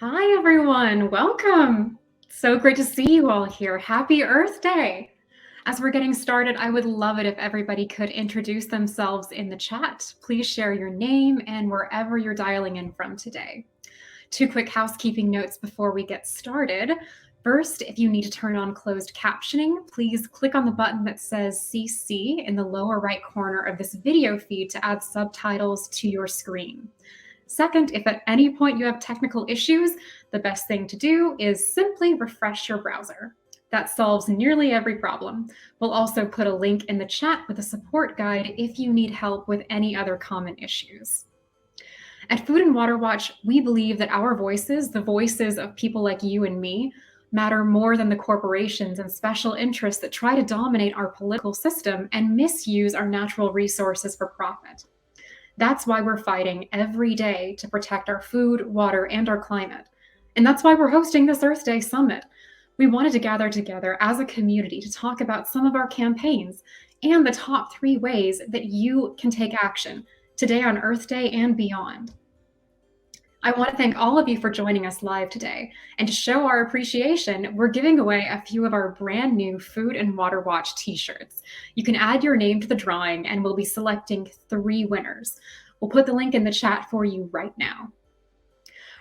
Hi, everyone. Welcome. So great to see you all here. Happy Earth Day. As we're getting started, I would love it if everybody could introduce themselves in the chat. Please share your name and wherever you're dialing in from today. Two quick housekeeping notes before we get started. First, if you need to turn on closed captioning, please click on the button that says CC in the lower right corner of this video feed to add subtitles to your screen. Second, if at any point you have technical issues, the best thing to do is simply refresh your browser. That solves nearly every problem. We'll also put a link in the chat with a support guide if you need help with any other common issues. At Food and Water Watch, we believe that our voices, the voices of people like you and me, matter more than the corporations and special interests that try to dominate our political system and misuse our natural resources for profit. That's why we're fighting every day to protect our food, water, and our climate. And that's why we're hosting this Earth Day Summit. We wanted to gather together as a community to talk about some of our campaigns and the top 3 ways that you can take action today on Earth Day and beyond. I want to thank all of you for joining us live today. And to show our appreciation, we're giving away a few of our brand new Food and Water Watch t-shirts. You can add your name to the drawing and we'll be selecting 3 winners. We'll put the link in the chat for you right now.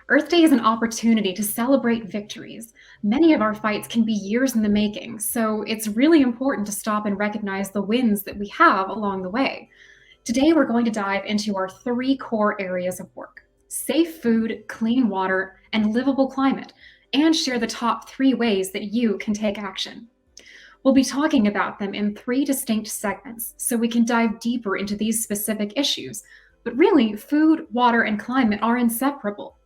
Earth Day is an opportunity to celebrate victories. Many of our fights can be years in the making, so it's really important to stop and recognize the wins that we have along the way. Today, we're going to dive into our 3 core areas of work: safe food, clean water, and livable climate, and share the top 3 ways that you can take action. We'll be talking about them in 3 distinct segments, so we can dive deeper into these specific issues. But really, food, water, and climate are inseparable.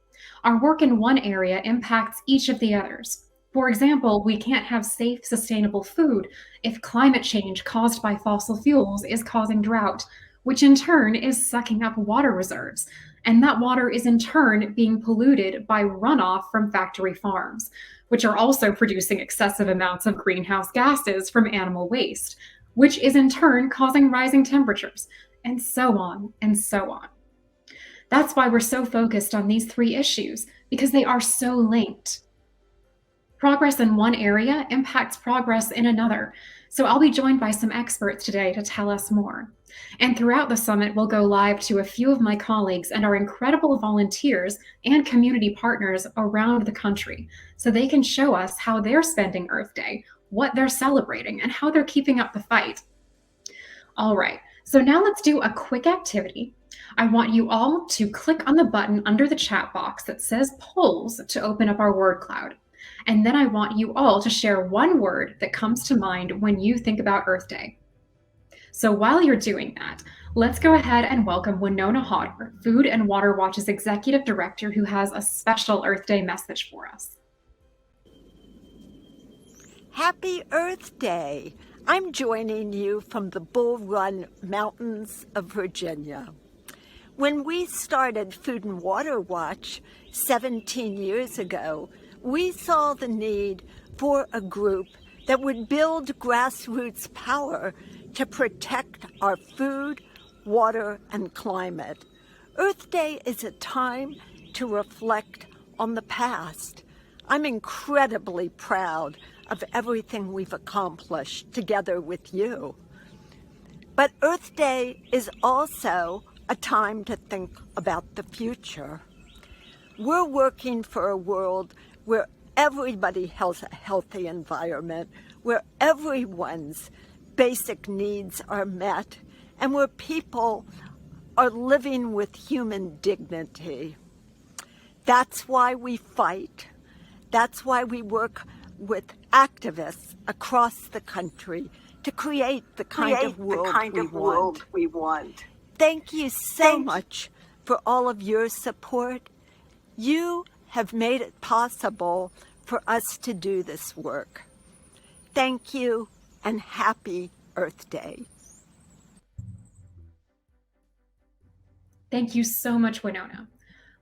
Our work in one area impacts each of the others. For example, we can't have safe, sustainable food if climate change caused by fossil fuels is causing drought, which in turn is sucking up water reserves. And that water is in turn being polluted by runoff from factory farms, which are also producing excessive amounts of greenhouse gases from animal waste, which is in turn causing rising temperatures, and so on and so on. That's why we're so focused on these 3 issues, because they are so linked. Progress in one area impacts progress in another. So I'll be joined by some experts today to tell us more. And throughout the summit, we'll go live to a few of my colleagues and our incredible volunteers and community partners around the country, so they can show us how they're spending Earth Day, what they're celebrating, and how they're keeping up the fight. All right, so now let's do a quick activity. I want you all to click on the button under the chat box that says polls to open up our word cloud. And then I want you all to share one word that comes to mind when you think about Earth Day. So while you're doing that, let's go ahead and welcome Winona Hodder, Food and Water Watch's Executive Director, who has a special Earth Day message for us. Happy Earth Day! I'm joining you from the Bull Run Mountains of Virginia. When we started Food and Water Watch 17 years ago, we saw the need for a group that would build grassroots power to protect our food, water, and climate. Earth Day is a time to reflect on the past. I'm incredibly proud of everything we've accomplished together with you. But Earth Day is also a time to think about the future. We're working for a world where everybody has a healthy environment, where everyone's basic needs are met, and where people are living with human dignity. That's why we fight. That's why we work with activists across the country to create the kind of world we want. Thank you so much for all of your support. You have made it possible for us to do this work. Thank you, and happy Earth Day. Thank you so much, Winona.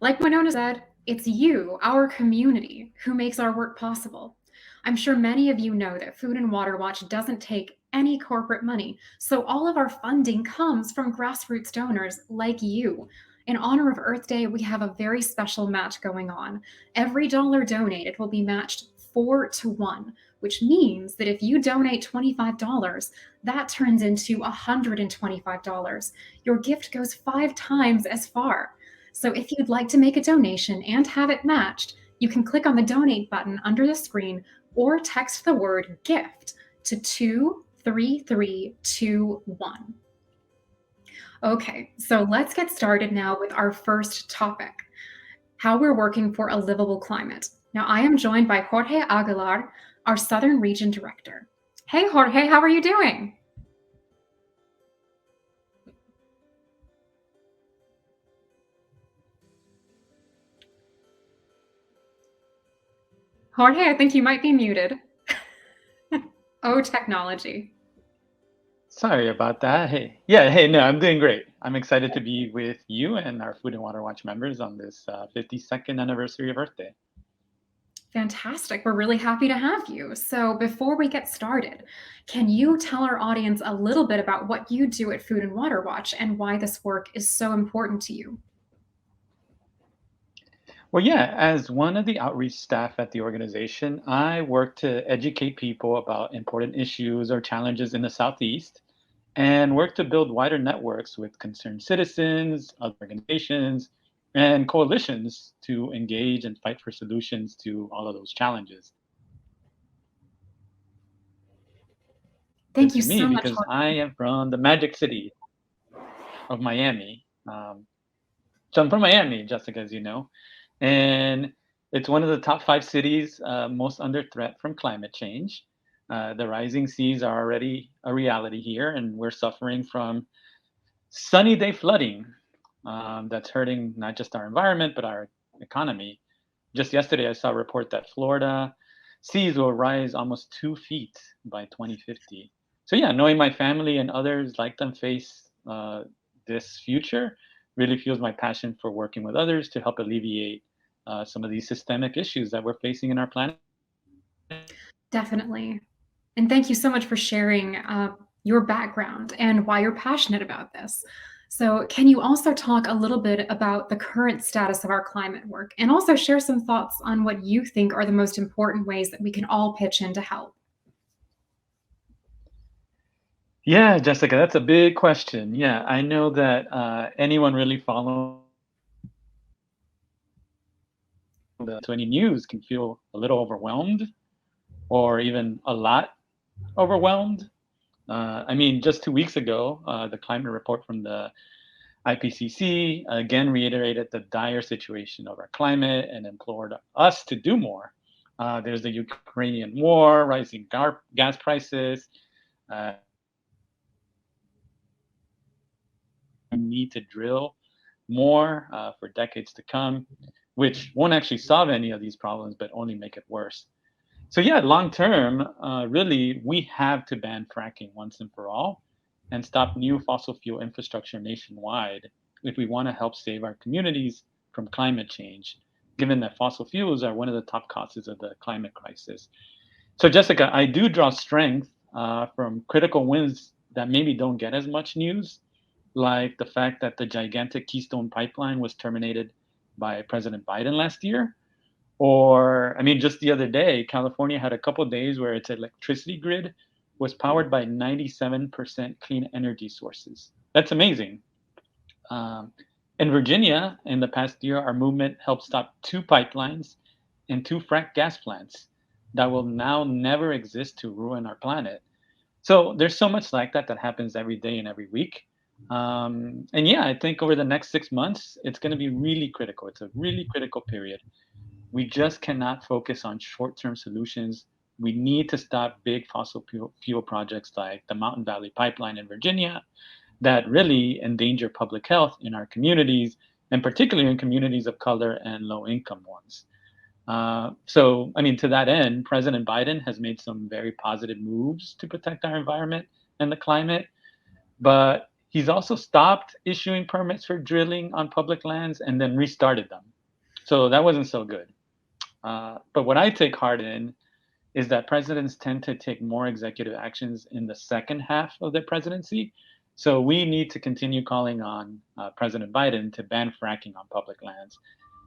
Like Winona said, it's you, our community, who makes our work possible. I'm sure many of you know that Food and Water Watch doesn't take any corporate money, so all of our funding comes from grassroots donors like you. In honor of Earth Day, we have a very special match going on. Every dollar donated will be matched 4-1, which means that if you donate $25, that turns into $125. Your gift goes 5 times as far. So if you'd like to make a donation and have it matched, you can click on the donate button under the screen or text the word gift to 23321. Okay, so let's get started now with our first topic, how we're working for a livable climate. Now, I am joined by Jorge Aguilar, our Southern Region Director. Hey, Jorge, how are you doing? Jorge, I think you might be muted. Oh, technology. Sorry about that. Hey, no, I'm doing great. I'm excited to be with you and our Food and Water Watch members on this 52nd anniversary of Earth Day. Fantastic. We're really happy to have you. So, before we get started, can you tell our audience a little bit about what you do at Food and Water Watch and why this work is so important to you? Well, yeah, as one of the outreach staff at the organization, I work to educate people about important issues or challenges in the Southeast and work to build wider networks with concerned citizens, other organizations, and coalitions to engage and fight for solutions to all of those challenges. Thank you To me, so much, because I Jorge. am from the Magic City of Miami. So I'm from Miami, Jessica, as you know, and it's one of the top 5 cities most under threat from climate change. The rising seas are already a reality here, and we're suffering from sunny day flooding that's hurting not just our environment, but our economy. Just yesterday, I saw a report that Florida seas will rise almost 2 feet by 2050. So, yeah, knowing my family and others like them face this future really fuels my passion for working with others to help alleviate some of these systemic issues that we're facing in our planet. Definitely. And thank you so much for sharing your background and why you're passionate about this. So, can you also talk a little bit about the current status of our climate work and also share some thoughts on what you think are the most important ways that we can all pitch in to help? Yeah, Jessica, that's a big question. Yeah, I know that anyone really following the 20 news can feel a little overwhelmed or even a lot overwhelmed. I mean, just 2 weeks ago, the climate report from the IPCC again reiterated the dire situation of our climate and implored us to do more. There's the Ukrainian war, rising gas prices. Uh, we need to drill more for decades to come, which won't actually solve any of these problems, but only make it worse. So yeah, long term, really, we have to ban fracking once and for all, and stop new fossil fuel infrastructure nationwide if we want to help save our communities from climate change. Given that fossil fuels are one of the top causes of the climate crisis. So Jessica, I do draw strength from critical wins that maybe don't get as much news, like the fact that the gigantic Keystone pipeline was terminated by President Biden last year, or, I mean, just the other day, California had a couple of days where its electricity grid was powered by 97% clean energy sources. That's amazing. Um, in Virginia, in the past year, our movement helped stop 2 pipelines and 2 frack gas plants that will now never exist to ruin our planet. So there's so much like that that happens every day and every week. And yeah, I think over the next 6 months, it's going to be really critical. It's a really critical period. We just cannot focus on short-term solutions. We need to stop big fossil fuel projects like the Mountain Valley Pipeline in Virginia that really endanger public health in our communities, and particularly in communities of color and low-income ones. So, I mean, to that end, President Biden has made some very positive moves to protect our environment and the climate, but he's also stopped issuing permits for drilling on public lands and then restarted them. So that wasn't so good. But what I take heart in is that presidents tend to take more executive actions in the second half of their presidency. So we need to continue calling on President Biden to ban fracking on public lands.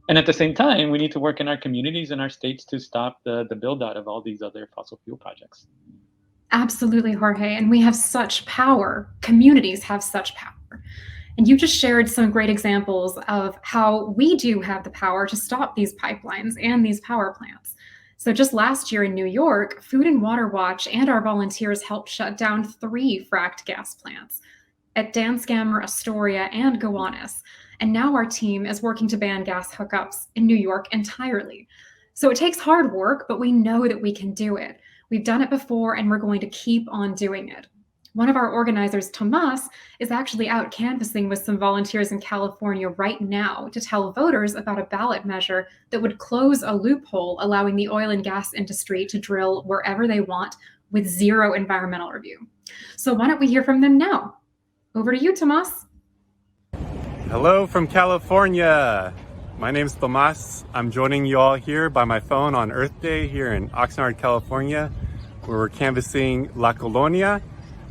And at the same time, we need to work in our communities and our states to stop the build out of all these other fossil fuel projects. Absolutely, Jorge. And we have such power. Communities have such power. And you just shared some great examples of how we do have the power to stop these pipelines and these power plants. So, just last year in New York, Food and Water Watch and our volunteers helped shut down 3 fracked gas plants at Danskamer, Astoria, and Gowanus. And now our team is working to ban gas hookups in New York entirely. So it takes hard work, but we know that we can do it. We've done it before, and we're going to keep on doing it. One of our organizers, Tomas, is actually out canvassing with some volunteers in California right now to tell voters about a ballot measure that would close a loophole allowing the oil and gas industry to drill wherever they want with zero environmental review. So why don't we hear from them now? Over to you, Tomas. Hello from California. My name's Tomas. I'm joining you all here by my phone on Earth Day here in Oxnard, California, where we're canvassing La Colonia.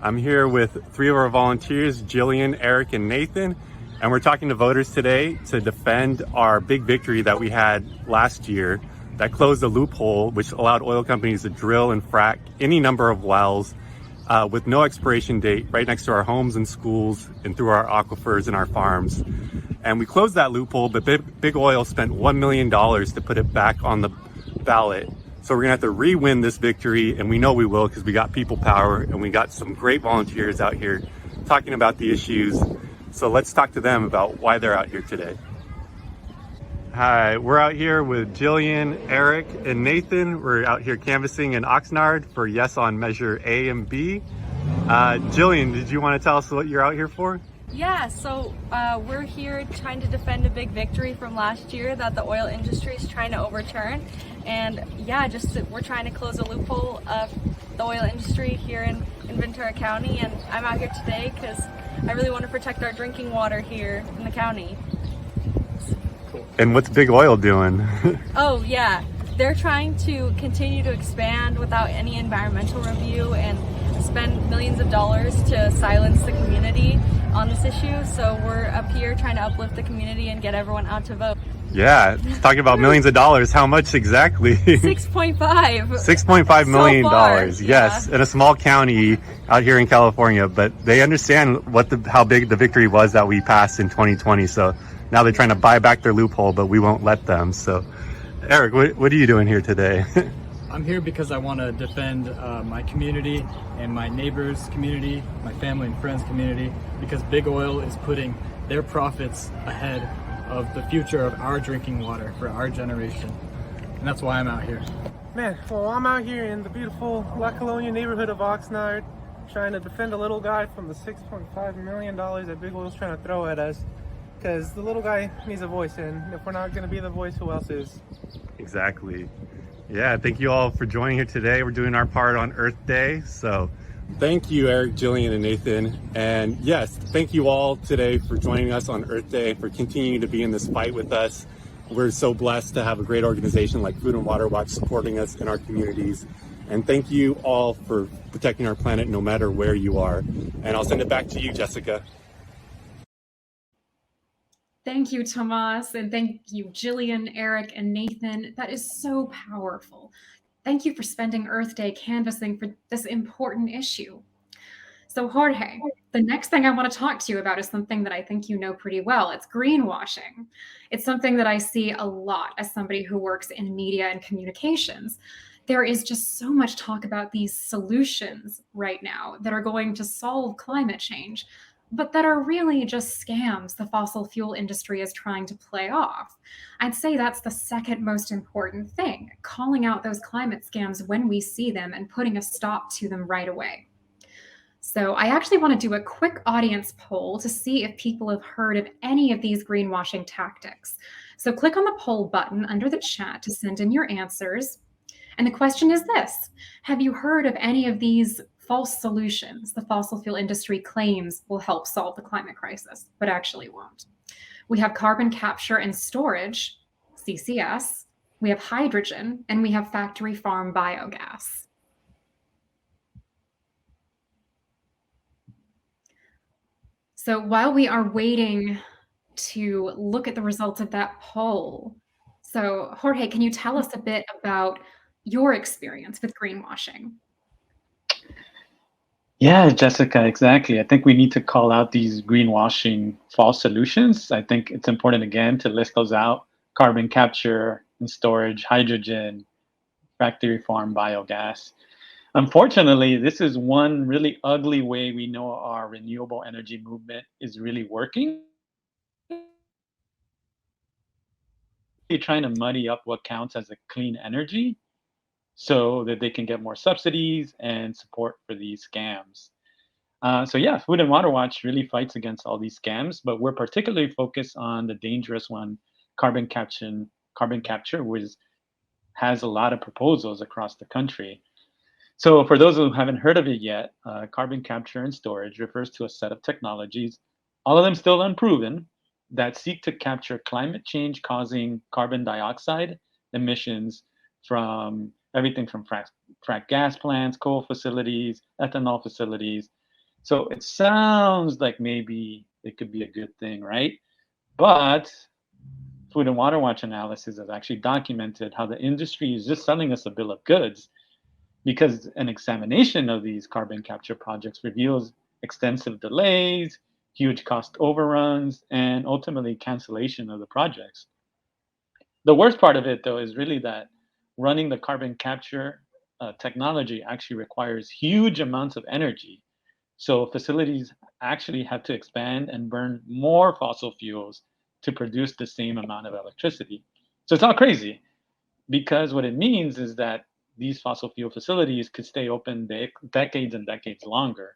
I'm here with 3 of our volunteers, Jillian, Eric, and Nathan, and we're talking to voters today to defend our big victory that we had last year that closed a loophole which allowed oil companies to drill and frack any number of wells with no expiration date right next to our homes and schools and through our aquifers and our farms. And we closed that loophole, but Big Oil spent $1 million to put it back on the ballot. So we're gonna have to re-win this victory, and we know we will because we got people power and we got some great volunteers out here talking about the issues. So let's talk to them about why they're out here today. Hi, we're out here with Jillian, Eric, and Nathan. We're out here canvassing in Oxnard for Yes on Measure A and B. Jillian, did you want to tell us what you're out here for? Yeah, so we're here trying to defend a big victory from last year that the oil industry is trying to overturn. And yeah, we're trying to close a loophole of the oil industry here in Ventura County. And I'm out here today because I really want to protect our drinking water here in the county. And what's Big Oil doing? Oh yeah, they're trying to continue to expand without any environmental review and spend millions of dollars to silence the community on this issue. So we're up here trying to uplift the community and get everyone out to vote. Yeah, talking about millions of dollars. How much exactly? 6.5. $6.5 million. So Yes, yeah. in a small county out here in California. But they understand how big the victory was that we passed in 2020. So now they're trying to buy back their loophole, but we won't let them. So, Eric, what are you doing here today? I'm here because I want to defend my community and my neighbors' community, my family and friends' community, because Big Oil is putting their profits ahead of the future of our drinking water for our generation. And that's why I'm out here. Man, well, I'm out here in the beautiful La Colonia neighborhood of Oxnard trying to defend a little guy from the $6.5 million that Big Oil's trying to throw at us, because the little guy needs a voice, and if we're not going to be the voice, who else is? Exactly. Yeah, thank you all for joining here today. We're doing our part on Earth Day. So thank you, Eric, Jillian, and Nathan. And yes, thank you all today for joining us on Earth Day, for continuing to be in this fight with us. We're so blessed to have a great organization like Food and Water Watch supporting us in our communities. And thank you all for protecting our planet no matter where you are. And I'll send it back to you, Jessica. Thank you, Tomas, and thank you, Jillian, Eric, and Nathan. That is so powerful. Thank you for spending Earth Day canvassing for this important issue. So, Jorge, the next thing I want to talk to you about is something that I think you know pretty well. It's greenwashing. It's something that I see a lot as somebody who works in media and communications. There is just so much talk about these solutions right now that are going to solve climate change, but that are really just scams the fossil fuel industry is trying to play off. I'd say that's the second most important thing, calling out those climate scams when we see them and putting a stop to them right away. So I actually want to do a quick audience poll to see if people have heard of any of these greenwashing tactics. So click on the poll button under the chat to send in your answers. And the question is this: have you heard of any of these false solutions the fossil fuel industry claims will help solve the climate crisis, but actually won't? We have carbon capture and storage, CCS, we have hydrogen, and we have factory farm biogas. So while we are waiting to look at the results of that poll, so Jorge, can you tell us a bit about your experience with greenwashing? Yeah, Jessica, exactly. I think we need to call out these greenwashing false solutions. I think it's important again to list those out: carbon capture and storage, hydrogen, factory farm biogas. Unfortunately, this is one really ugly way we know our renewable energy movement is really working. You're trying to muddy up what counts as a clean energy so that they can get more subsidies and support for these scams. So yeah, Food and Water Watch really fights against all these scams, but we're particularly focused on the dangerous one, carbon capture. Carbon capture, which has a lot of proposals across the country. So for those who haven't heard of it yet, carbon capture and storage refers to a set of technologies, all of them still unproven, that seek to capture climate change causing carbon dioxide emissions from everything from frac gas plants, coal facilities, ethanol facilities. So it sounds like maybe it could be a good thing, right? But Food and Water Watch analysis has actually documented how the industry is just selling us a bill of goods, because an examination of these carbon capture projects reveals extensive delays, huge cost overruns, and ultimately cancellation of the projects. The worst part of it, though, is really that running the carbon capture technology actually requires huge amounts of energy. So facilities actually have to expand and burn more fossil fuels to produce the same amount of electricity. So it's all crazy, because what it means is that these fossil fuel facilities could stay open decades and decades longer.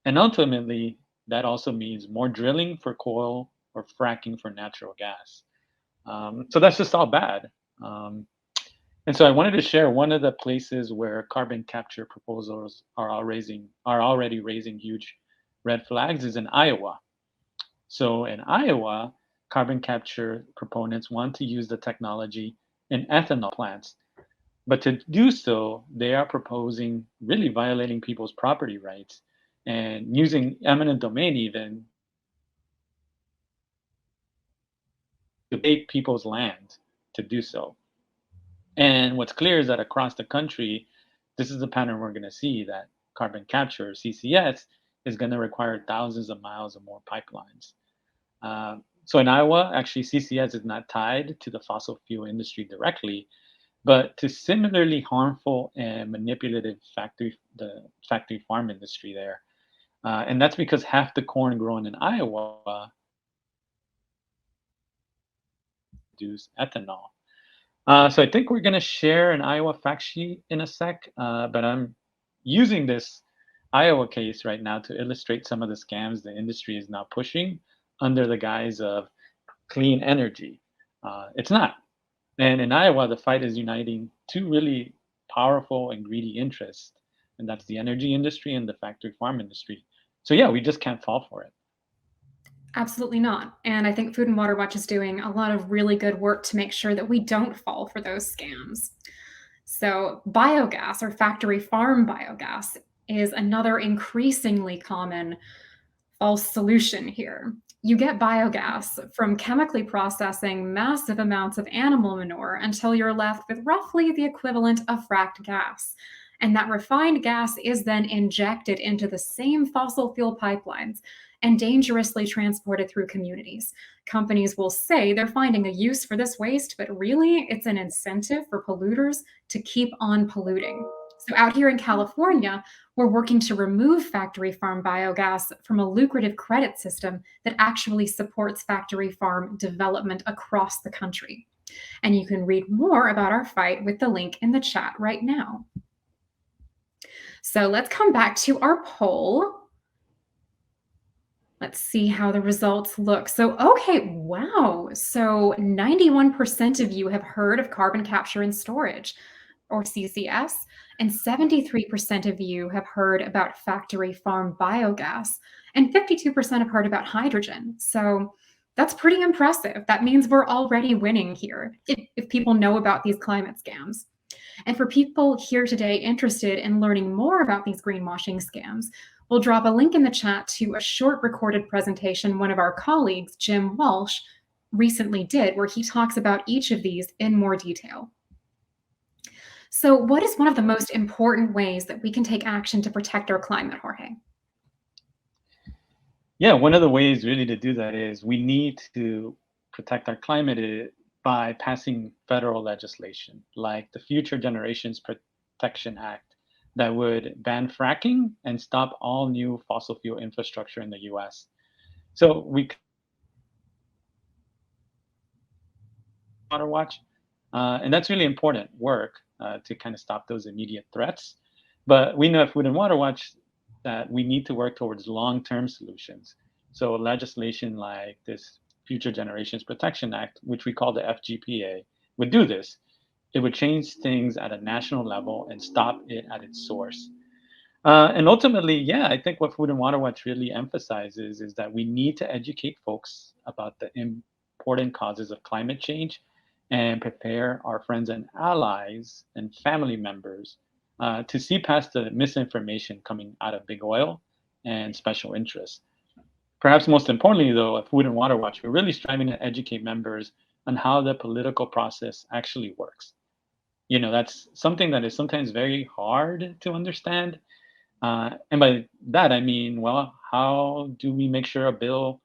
And ultimately, that also means more drilling for coal or fracking for natural gas. So that's just all bad. Um, and so I wanted to share one of the places where carbon capture proposals are already raising huge red flags is in Iowa. So in Iowa, carbon capture proponents want to use the technology in ethanol plants. But to do so, they are proposing really violating people's property rights and using eminent domain even to take people's land to do so. And what's clear is that across the country, this is the pattern we're going to see, that carbon capture, CCS, is going to require thousands of miles of more pipelines. So in Iowa, actually, CCS is not tied to the fossil fuel industry directly, but to similarly harmful and manipulative the factory farm industry there. And that's because half the corn grown in Iowa produce ethanol. So I think we're going to share an Iowa fact sheet in a sec, but I'm using this Iowa case right now to illustrate some of the scams the industry is now pushing under the guise of clean energy. It's not. And in Iowa, the fight is uniting two really powerful and greedy interests, and that's the energy industry and the factory farm industry. So yeah, we just can't fall for it. Absolutely not. And I think Food and Water Watch is doing a lot of really good work to make sure that we don't fall for those scams. So, biogas or factory farm biogas is another increasingly common false solution here. You get biogas from chemically processing massive amounts of animal manure until you're left with roughly the equivalent of fracked gas. And that refined gas is then injected into the same fossil fuel pipelines and dangerously transported through communities. Companies will say they're finding a use for this waste, but really it's an incentive for polluters to keep on polluting. So, out here in California, we're working to remove factory farm biogas from a lucrative credit system that actually supports factory farm development across the country. And you can read more about our fight with the link in the chat right now. So let's come back to our poll. Let's see how the results look. So, okay, wow. So 91% of you have heard of carbon capture and storage, or CCS, and 73% of you have heard about factory farm biogas, and 52% have heard about hydrogen. So that's pretty impressive. That means we're already winning here if people know about these climate scams. And for people here today interested in learning more about these greenwashing scams, We'll drop a link in the chat to a short recorded presentation one of our colleagues, Jim Walsh, recently did, where he talks about each of these in more detail. So what is one of the most important ways that we can take action to protect our climate, Jorge? Yeah, one of the ways really to do that is we need to protect our climate by passing federal legislation like the Future Generations Protection Act that would ban fracking and stop all new fossil fuel infrastructure in the US. So we Water Watch, and that's really important work to kind of stop those immediate threats. But we know at Food and Water Watch that we need to work towards long-term solutions. So legislation like this Future Generations Protection Act, which we call the FGPA, would do this. It would change things at a national level and stop it at its source. And ultimately, yeah, I think what Food and Water Watch really emphasizes is that we need to educate folks about the important causes of climate change and prepare our friends and allies and family members to see past the misinformation coming out of big oil and special interests. Perhaps most importantly, though, at Food and Water Watch, we're really striving to educate members on how the political process actually works. That's something that is sometimes very hard to understand. And by that, I mean, well, how do we make sure a bill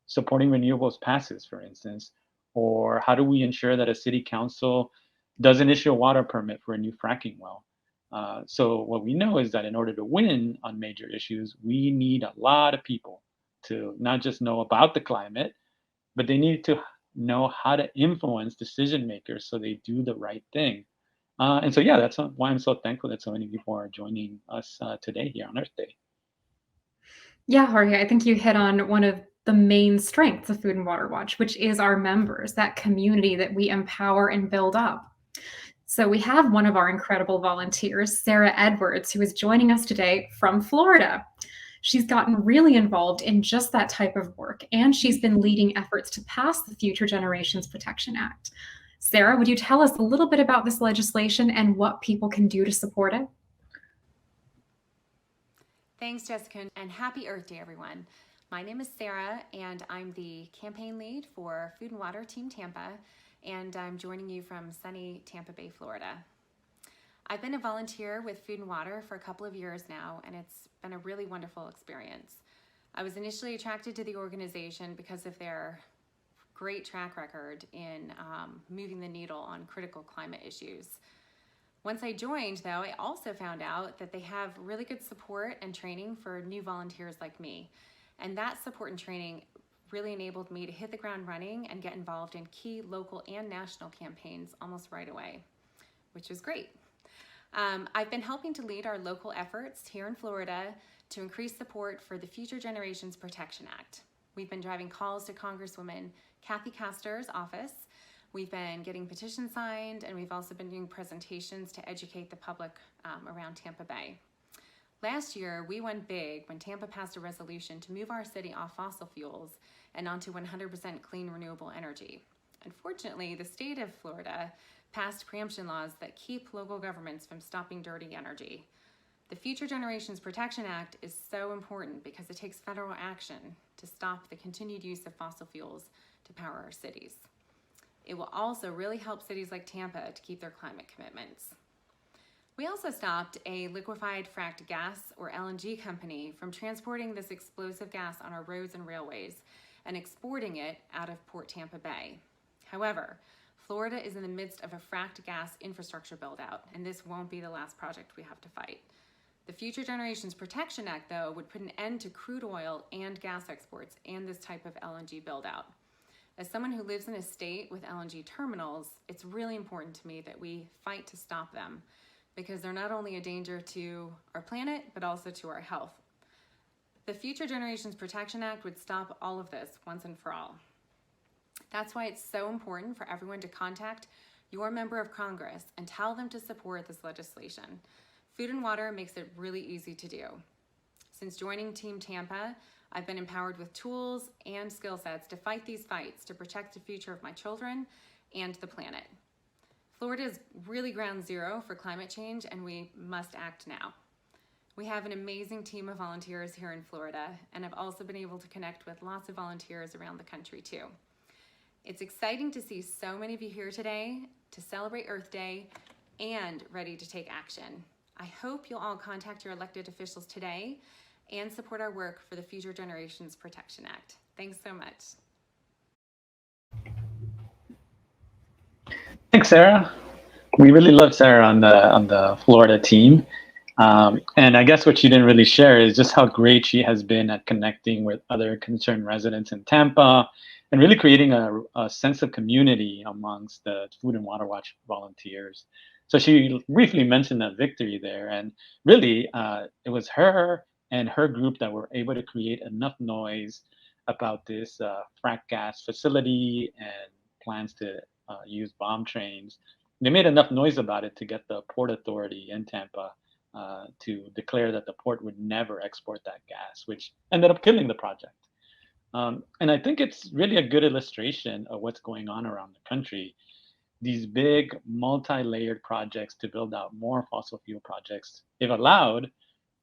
supporting renewables passes, for instance? Or how do we ensure that a city council doesn't issue a water permit for a new fracking well? So, what we know is that in order to win on major issues, we need a lot of people to not just know about the climate, but they need to know how to influence decision makers so they do the right thing. And so, yeah, that's why I'm so thankful that so many people are joining us today here on Earth Day. Yeah, Jorge, I think you hit on one of the main strengths of Food and Water Watch, which is our members, that community that we empower and build up. So we have one of our incredible volunteers, Sarah Edwards, who is joining us today from Florida. She's gotten really involved in just that type of work, and she's been leading efforts to pass the Future Generations Protection Act. Sarah, would you tell us a little bit about this legislation and what people can do to support it? Thanks, Jessica, and happy Earth Day, everyone. My name is Sarah, and I'm the campaign lead for Food and Water Team Tampa, and I'm joining you from sunny Tampa Bay, Florida. I've been a volunteer with Food and Water for a couple of years now, and it's been a really wonderful experience. I was initially attracted to the organization because of their great track record in moving the needle on critical climate issues. Once I joined, though, I also found out that they have really good support and training for new volunteers like me. And that support and training really enabled me to hit the ground running and get involved in key local and national campaigns almost right away, which was great. I've been helping to lead our local efforts here in Florida to increase support for the Future Generations Protection Act. We've been driving calls to Congresswoman Kathy Castor's office. We've been getting petitions signed, and we've also been doing presentations to educate the public around Tampa Bay. Last year, we went big when Tampa passed a resolution to move our city off fossil fuels and onto 100% clean renewable energy. Unfortunately, the state of Florida passed preemption laws that keep local governments from stopping dirty energy. The Future Generations Protection Act is so important because it takes federal action to stop the continued use of fossil fuels to power our cities. It will also really help cities like Tampa to keep their climate commitments. We also stopped a liquefied fracked gas, or LNG, company from transporting this explosive gas on our roads and railways and exporting it out of Port Tampa Bay. However, Florida is in the midst of a fracked gas infrastructure build-out, and this won't be the last project we have to fight. The Future Generations Protection Act, though, would put an end to crude oil and gas exports and this type of LNG build-out. As someone who lives in a state with LNG terminals, it's really important to me that we fight to stop them because they're not only a danger to our planet, but also to our health. The Future Generations Protection Act would stop all of this once and for all. That's why it's so important for everyone to contact your member of Congress and tell them to support this legislation. Food and Water makes it really easy to do. Since joining Team Tampa, I've been empowered with tools and skill sets to fight these fights to protect the future of my children and the planet. Florida is really ground zero for climate change, and we must act now. We have an amazing team of volunteers here in Florida, and I've also been able to connect with lots of volunteers around the country too. It's exciting to see so many of you here today to celebrate Earth Day and ready to take action. I hope you'll all contact your elected officials today and support our work for the Future Generations Protection Act. Thanks so much. Thanks, Sarah. We really love Sarah on the Florida team. And I guess what she didn't really share is just how great she has been at connecting with other concerned residents in Tampa and really creating a sense of community amongst the Food and Water Watch volunteers. So she briefly mentioned that victory there, and really it was her and her group that were able to create enough noise about this frack gas facility and plans to use bomb trains. They made enough noise about it to get the Port Authority in Tampa to declare that the port would never export that gas, which ended up killing the project. And I think it's really a good illustration of what's going on around the country. These big multi-layered projects to build out more fossil fuel projects, if allowed,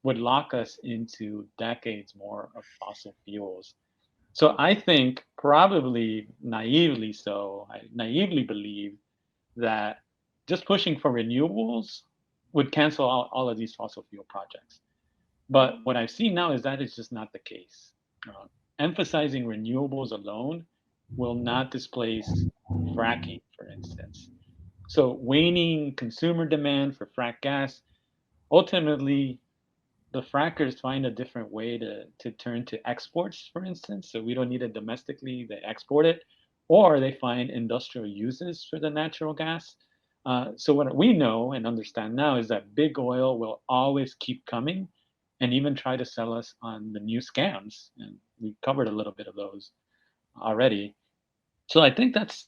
would lock us into decades more of fossil fuels. So I think probably naively so, I naively believe that just pushing for renewables would cancel out all of these fossil fuel projects. But what I've seen now is that is just not the case. Emphasizing renewables alone will not displace fracking, for instance. So waning consumer demand for frack gas, ultimately the frackers find a different way to turn to exports, for instance. So we don't need it domestically, they export it, or they find industrial uses for the natural gas. So what we know and understand now is that big oil will always keep coming and even try to sell us on the new scams. And we covered a little bit of those already. So I think that's,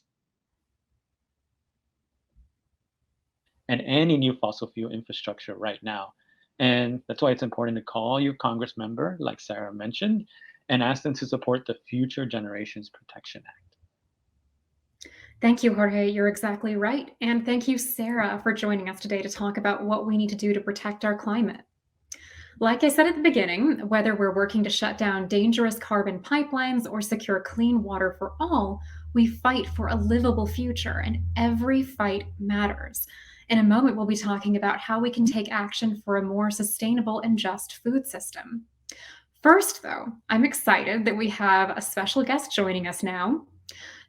and any new fossil fuel infrastructure right now. And that's why it's important to call your Congress member, like Sarah mentioned, and ask them to support the Future Generations Protection Act. Thank you, Jorge. You're exactly right. And thank you, Sarah, for joining us today to talk about what we need to do to protect our climate. Like I said at the beginning, whether we're working to shut down dangerous carbon pipelines or secure clean water for all, we fight for a livable future, and every fight matters. In a moment, we'll be talking about how we can take action for a more sustainable and just food system. First, though, I'm excited that we have a special guest joining us now.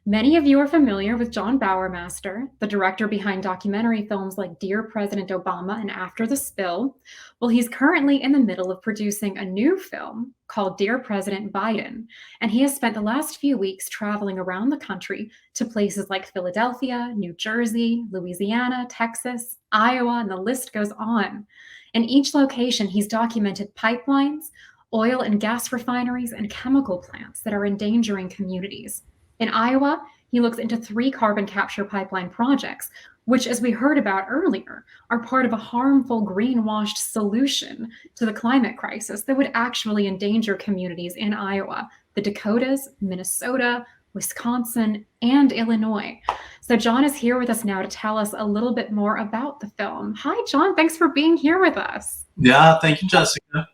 Many of you are familiar with John Bowermaster, the director behind documentary films like Dear President Obama and After the Spill. Well, he's currently in the middle of producing a new film called Dear President Biden, and he has spent the last few weeks traveling around the country to places like Philadelphia, New Jersey, Louisiana, Texas, Iowa, and the list goes on. In each location, he's documented pipelines, oil and gas refineries, and chemical plants that are endangering communities. In Iowa, he looks into 3 carbon capture pipeline projects, which, as we heard about earlier, are part of a harmful greenwashed solution to the climate crisis that would actually endanger communities in Iowa, the Dakotas, Minnesota, Wisconsin, and Illinois. So John is here with us now to tell us a little bit more about the film. Hi, John. Thanks for being here with us. Yeah, thank you, Jessica.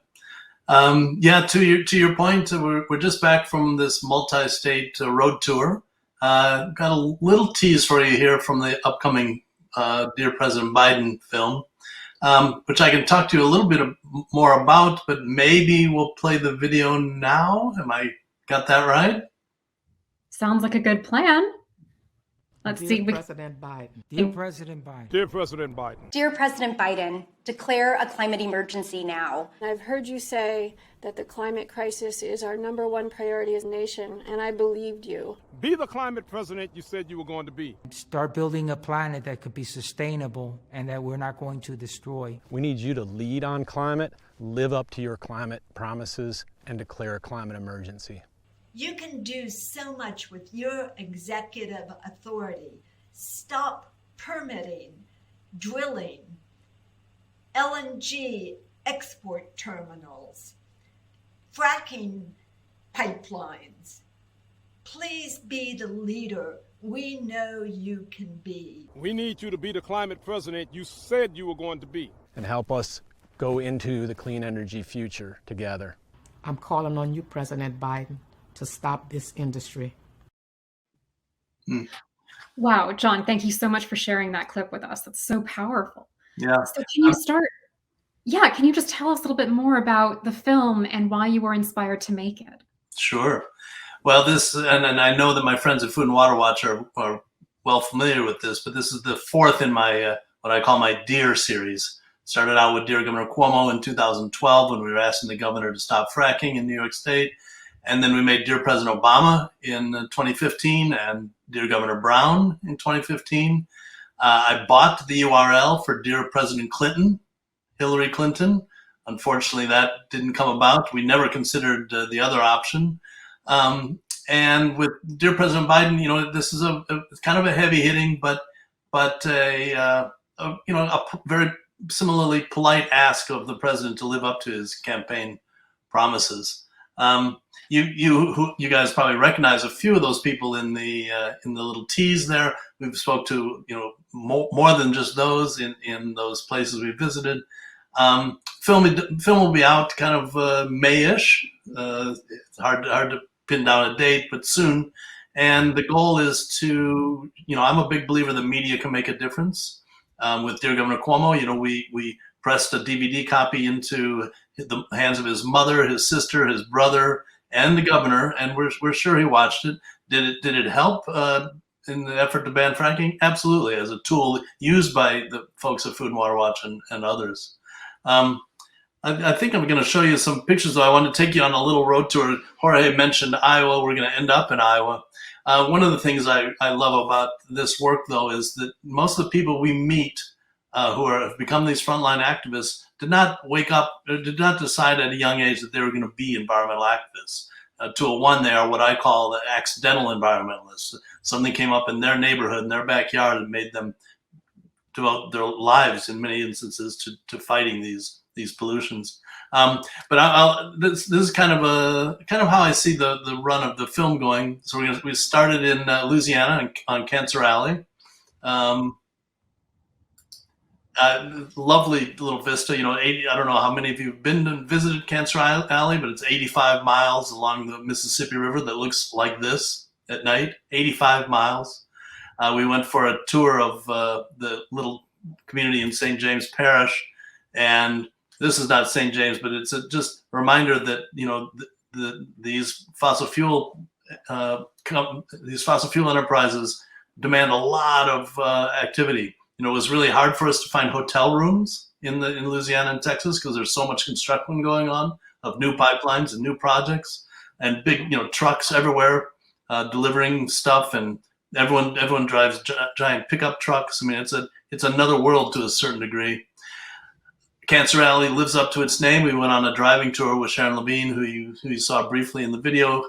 To your point, we're just back from this multi-state road tour. Got a little tease for you here from the upcoming Dear President Biden film, which I can talk to you a little bit more about, but maybe we'll play the video now. Am I got that right? Sounds like a good plan. Let's see. Dear President Biden. Dear President Biden. Dear President Biden. Dear President Biden, declare a climate emergency now. I've heard you say that the climate crisis is our #1 priority as a nation, and I believed you. Be the climate president you said you were going to be. Start building a planet that could be sustainable and that we're not going to destroy. We need you to lead on climate, live up to your climate promises, and declare a climate emergency. You can do so much with your executive authority. Stop permitting, drilling, LNG export terminals, fracking pipelines. Please be the leader we know you can be. We need you to be the climate president you said you were going to be. And help us go into the clean energy future together. I'm calling on you, President Biden, to stop this industry. Wow, John, thank you so much for sharing that clip with us. That's so powerful. Yeah. So can you just tell us a little bit more about the film and why you were inspired to make it? Sure. Well, and I know that my friends at Food and Water Watch are well familiar with this, but this is the fourth in my what I call my Dear series. Started out with Dear Governor Cuomo in 2012 when we were asking the governor to stop fracking in New York State. And then we made Dear President Obama in 2015 and Dear Governor Brown in 2015. I bought the URL for Dear President Clinton, Hillary Clinton. Unfortunately, that didn't come about. We never considered the other option. And with Dear President Biden, this is it's kind of a heavy hitting, but a very similarly polite ask of the president to live up to his campaign promises. You guys probably recognize a few of those people in the little teas there. We've spoke to more than just those in those places we visited. Film will be out kind of May-ish. It's hard to pin down a date, but soon. And the goal is to, I'm a big believer that media can make a difference. With Dear Governor Cuomo, we pressed a DVD copy into the hands of his mother, his sister, his brother, and the governor, and we're sure he watched it. Did it help in the effort to ban fracking? Absolutely, as a tool used by the folks at Food and Water Watch and others. I think I'm going to show you some pictures, though. I want to take you on a little road tour. Jorge mentioned Iowa. We're going to end up in Iowa. One of the things I love about this work, though, is that most of the people we meet who have become these frontline activists did not wake up, or did not decide at a young age that they were going to be environmental activists. To a one, they are what I call the accidental environmentalists. Something came up in their neighborhood, in their backyard, and made them devote their lives, in many instances, to fighting these pollutions. But this is kind of how I see the run of the film going. So we started in Louisiana on Cancer Alley. Lovely little vista. 80. I don't know how many of you have been and visited Cancer Alley, but it's 85 miles along the Mississippi River that looks like this at night. 85 miles. We went for a tour of the little community in St. James Parish, and this is not St. James, but it's just a reminder that these fossil fuel enterprises demand a lot of activity. It was really hard for us to find hotel rooms in Louisiana and Texas because there's so much construction going on of new pipelines and new projects and big trucks everywhere delivering stuff, and everyone drives giant pickup trucks. I mean, it's another world to a certain degree. Cancer Alley lives up to its name. We went on a driving tour with Sharon Levine, who you saw briefly in the video,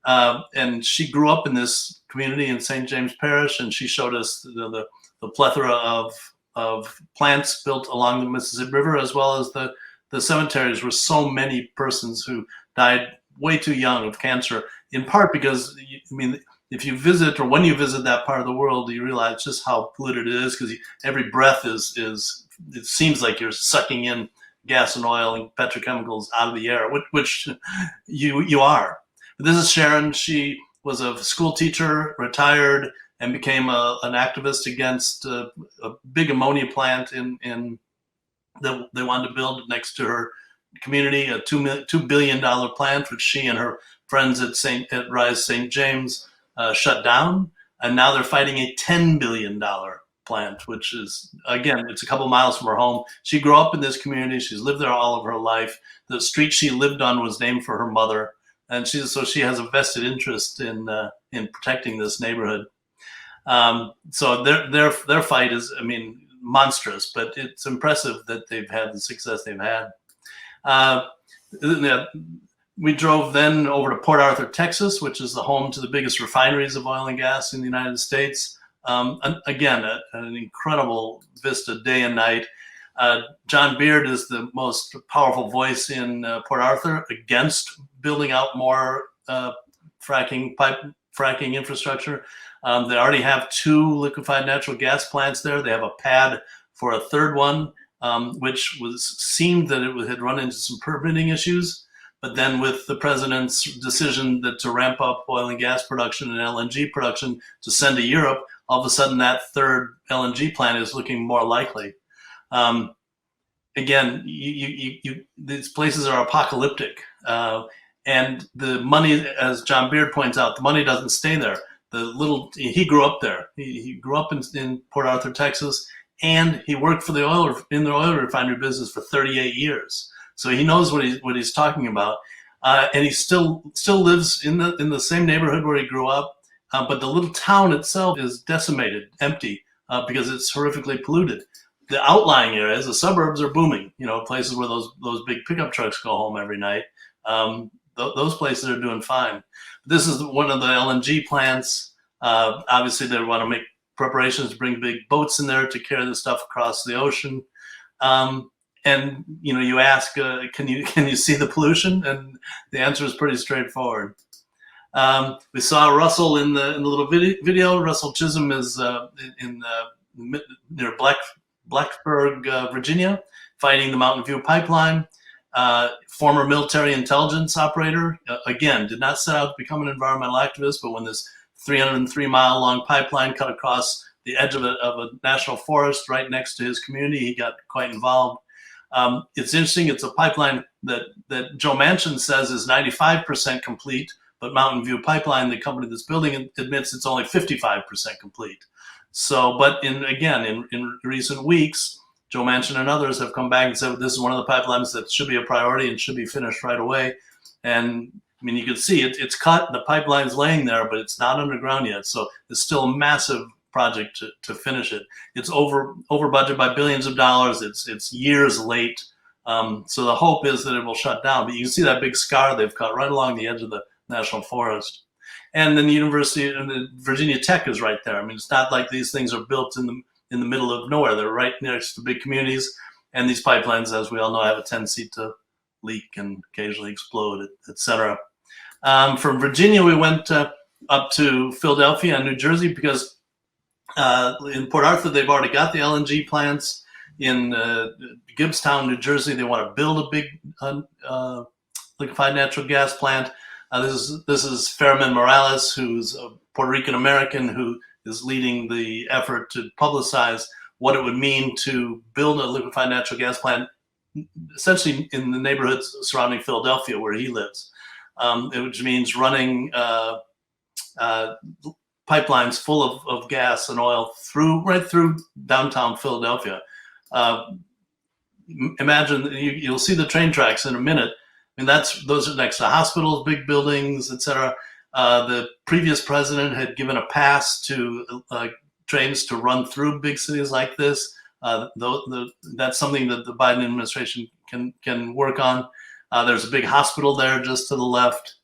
and she grew up in this community in St. James Parish, and she showed us the plethora of plants built along the Mississippi River, as well as the cemeteries where so many persons who died way too young of cancer, in part because, if you visit, or when you visit that part of the world, you realize just how polluted it is, because every breath it seems like you're sucking in gas and oil and petrochemicals out of the air, which you are. But this is Sharon. She was a school teacher, retired, and became an activist against a big ammonia plant that they wanted to build next to her community, a $2 billion plant, which she and her friends at Rise St. James shut down. And now they're fighting a $10 billion plant, which is, again, it's a couple miles from her home. She grew up in this community. She's lived there all of her life. The street she lived on was named for her mother. And she has a vested interest in protecting this neighborhood. So their fight is, monstrous, but it's impressive that they've had the success they've had. We drove then over to Port Arthur, Texas, which is the home to the biggest refineries of oil and gas in the United States. Again, an incredible vista day and night. John Beard is the most powerful voice in Port Arthur against building out more fracking infrastructure. They already have 2 liquefied natural gas plants there. They have a pad for a third one. which seemed that it had run into some permitting issues. But then with the president's decision to ramp up oil and gas production and LNG production to send to Europe, all of a sudden that third LNG plant is looking more likely. Again, these places are apocalyptic. And the money, as John Beard points out, the money doesn't stay there. He grew up there. He grew up in Port Arthur, Texas, and he worked for the oil refinery business for 38 years. So he knows what he's talking about, and he still lives in the same neighborhood where he grew up. But the little town itself is decimated, empty, because it's horrifically polluted. The outlying areas, the suburbs, are booming. Places where those big pickup trucks go home every night. Those places are doing fine. This is one of the LNG plants. Obviously, they want to make preparations to bring big boats in there to carry the stuff across the ocean. And you ask, can you see the pollution? And the answer is pretty straightforward. We saw Russell in the little video. Russell Chisholm is near Blacksburg, Virginia, fighting the Mountain View Pipeline. Former military intelligence operator, again, did not set out to become an environmental activist, but when this 303-mile long pipeline cut across the edge of a national forest right next to his community, he got quite involved. It's interesting. It's a pipeline that Joe Manchin says is 95% complete, but Mountain View Pipeline, the company that's building it, admits it's only 55% complete. So, but in recent weeks, Joe Manchin and others have come back and said this is one of the pipelines that should be a priority and should be finished right away. And I mean, you can see it's cut, the pipeline's laying there, but it's not underground yet. So it's still a massive project to finish it. It's over budget by billions of dollars. It's years late. So the hope is that it will shut down. But you can see that big scar they've cut right along the edge of the national forest. And then the University and the Virginia Tech is right there. I mean, it's not like these things are built in the middle of nowhere. They're right next to big communities. And these pipelines, as we all know, have a tendency to leak and occasionally explode, et cetera. From Virginia, we went up to Philadelphia and New Jersey because in Port Arthur, they've already got the LNG plants. In Gibbstown, New Jersey, they want to build a big liquefied natural gas plant. This is Fairman Morales, who's a Puerto Rican American who is leading the effort to publicize what it would mean to build a liquefied natural gas plant, essentially in the neighborhoods surrounding Philadelphia where he lives, which means running pipelines full of gas and oil right through downtown Philadelphia. Imagine, you'll see the train tracks in a minute. I mean, those are next to hospitals, big buildings, et cetera. The previous president had given a pass to trains to run through big cities like this. That's something that the Biden administration can work on. There's a big hospital there just to the left.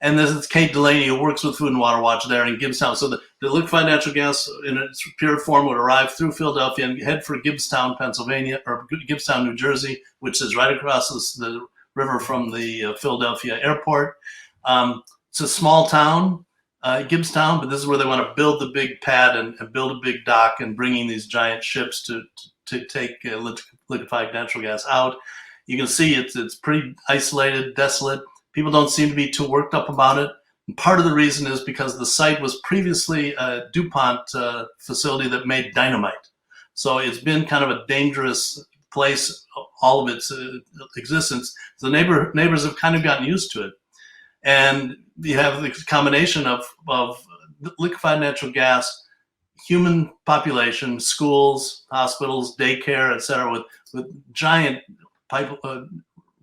And this is Kate Delaney, who works with Food and Water Watch there in Gibbstown. So the liquefied natural gas in its pure form would arrive through Philadelphia and head for Gibbstown, Pennsylvania, or Gibbstown, New Jersey, which is right across the river from the Philadelphia airport. It's a small town, Gibbstown, but this is where they want to build the big pad and build a big dock and bringing these giant ships to take liquefied natural gas out. You can see it's pretty isolated, desolate. People don't seem to be too worked up about it. And part of the reason is because the site was previously a DuPont facility that made dynamite. So it's been kind of a dangerous place all of its existence. The neighbors have kind of gotten used to it. And you have the combination of liquefied natural gas, human population, schools, hospitals, daycare, et cetera, with giant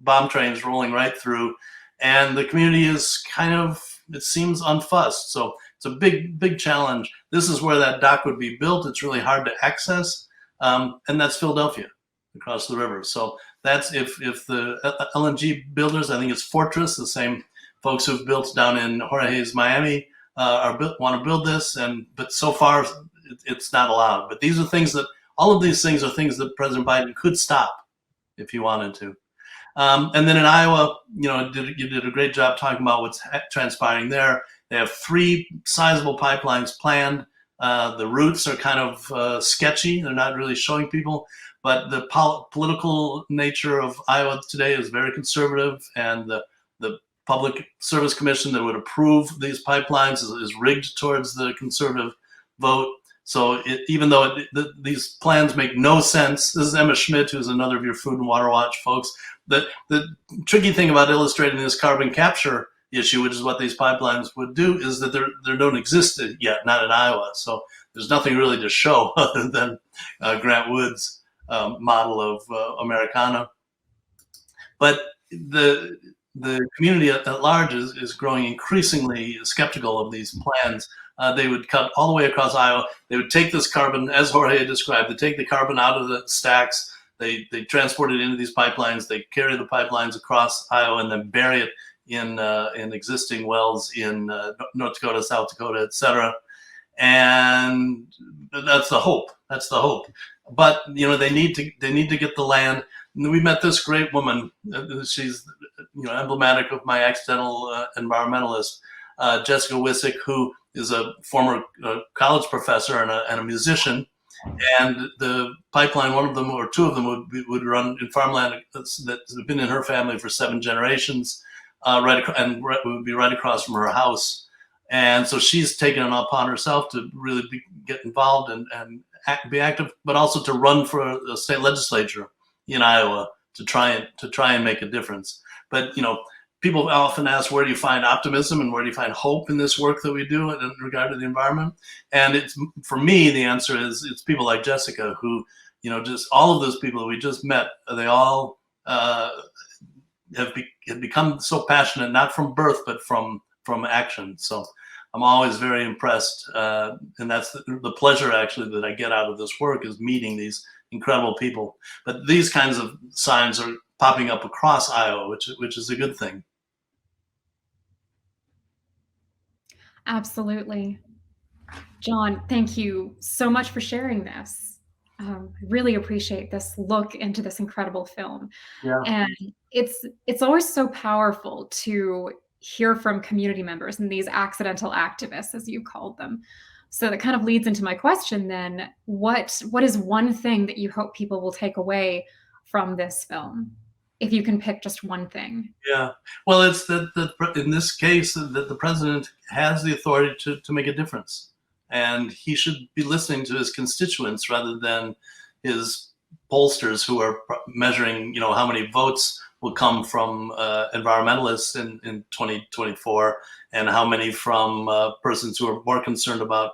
bomb trains rolling right through. And the community is kind of, it seems, unfussed. So it's a big challenge. This is where that dock would be built. It's really hard to access. And that's Philadelphia across the river. So that's if the LNG builders, I think it's Fortress, the same folks who've built down in Jorge's, Miami, want to build this. But so far, it's not allowed. But these are things all of these things are things that President Biden could stop if he wanted to. And then in Iowa, you did a great job talking about what's transpiring there. They have 3 sizable pipelines planned. The routes are kind of sketchy. They're not really showing people. But the political nature of Iowa today is very conservative, and the Public Service Commission that would approve these pipelines is rigged towards the conservative vote. So even though these plans make no sense, this is Emma Schmidt, who's another of your Food and Water Watch folks. The tricky thing about illustrating this carbon capture issue, which is what these pipelines would do, is that they don't exist yet, not in Iowa. So there's nothing really to show other than Grant Wood's model of Americana. But the community at large is growing increasingly skeptical of these plans. They would cut all the way across Iowa. They would take this carbon, as Jorge described, they take the carbon out of the stacks, they transport it into these pipelines, they carry the pipelines across Iowa and then bury it in existing wells in North Dakota, South Dakota, etc. And that's the hope. That's the hope. But they need to get the land. And we met this great woman. She's emblematic of my accidental environmentalist, Jessica Wissick, who is a former college professor and a musician. And the pipeline, one of them or two of them would run in farmland that's been in her family for 7 generations, would be right across from her house. And so she's taken it upon herself to really get involved and be active, but also to run for the state legislature in Iowa to try and make a difference. But people often ask, where do you find optimism and where do you find hope in this work that we do in regard to the environment? And for me, the answer is it's people like Jessica who, just all of those people that we just met, they all have become so passionate, not from birth, but from action. So I'm always very impressed. And that's the pleasure actually that I get out of this work, is meeting these incredible people. But these kinds of signs are popping up across Iowa, which is a good thing. Absolutely. John, thank you so much for sharing this. I really appreciate this look into this incredible film. Yeah. And it's always so powerful to hear from community members and these accidental activists, as you called them. So that kind of leads into my question then. What is one thing that you hope people will take away from this film? If you can pick just one thing. Yeah. Well, it's that in this case, that the president has the authority to make a difference. And he should be listening to his constituents rather than his pollsters who are measuring, how many votes will come from environmentalists in 2024 and how many from persons who are more concerned about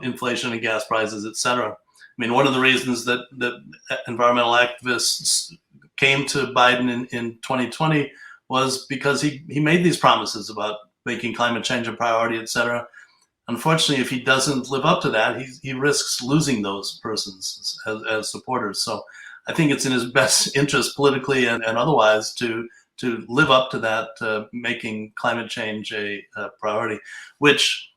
inflation and gas prices, et cetera. I mean, one of the reasons that environmental activists came to Biden in 2020 was because he made these promises about making climate change a priority, et cetera. Unfortunately, if he doesn't live up to that, he risks losing those persons as supporters. So I think it's in his best interest politically and otherwise to live up to that, making climate change a priority, which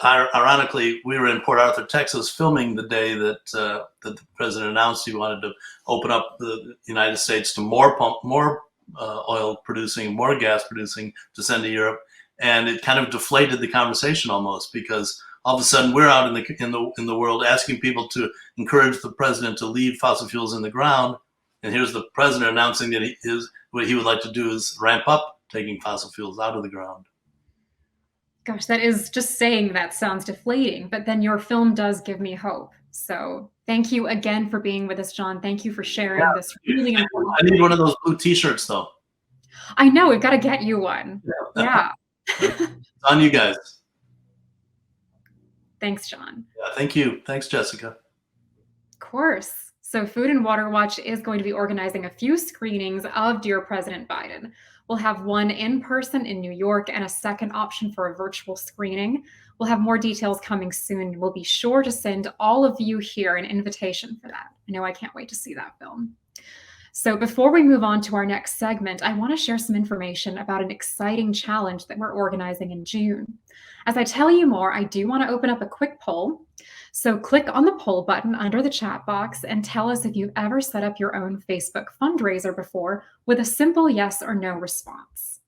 ironically, we were in Port Arthur, Texas, filming the day that the president announced he wanted to open up the United States to more oil producing, more gas producing to send to Europe. And it kind of deflated the conversation almost, because all of a sudden we're out in the world asking people to encourage the president to leave fossil fuels in the ground, and here's the president announcing that what he would like to do is ramp up taking fossil fuels out of the ground. Gosh, that is, just saying that sounds deflating, but then your film does give me hope. So thank you again for being with us, John. Thank you for sharing this really important. I need one of those blue t-shirts though. I know, we've got to get you one. Yeah. It's on you guys. Thanks, John. Yeah, thank you. Thanks, Jessica. Of course. So Food and Water Watch is going to be organizing a few screenings of Dear President Biden. We'll have one in person in New York and a second option for a virtual screening. We'll have more details coming soon. We'll be sure to send all of you here an invitation for that. I know I can't wait to see that film. So before we move on to our next segment, I want to share some information about an exciting challenge that we're organizing in June. As I tell you more, I do want to open up a quick poll. So click on the poll button under the chat box and tell us if you've ever set up your own Facebook fundraiser before with a simple yes or no response.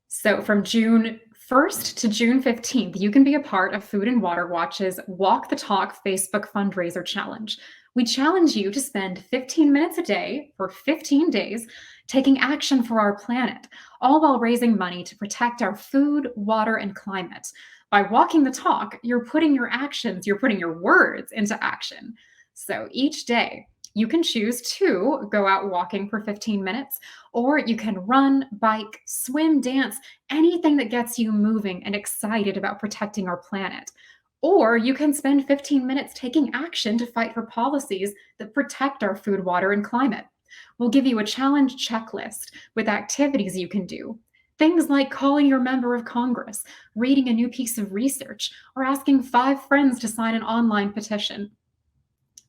So from June 1st to June 15th, you can be a part of Food and Water Watch's Walk the Talk Facebook Fundraiser Challenge. We challenge you to spend 15 minutes a day for 15 days taking action for our planet, all while raising money to protect our food, water, and climate. By walking the talk, you're putting your words into action. So each day, you can choose to go out walking for 15 minutes, or you can run, bike, swim, dance, anything that gets you moving and excited about protecting our planet. Or you can spend 15 minutes taking action to fight for policies that protect our food, water, and climate. We'll give you a challenge checklist with activities you can do. Things like calling your member of Congress, reading a new piece of research, or asking 5 friends to sign an online petition.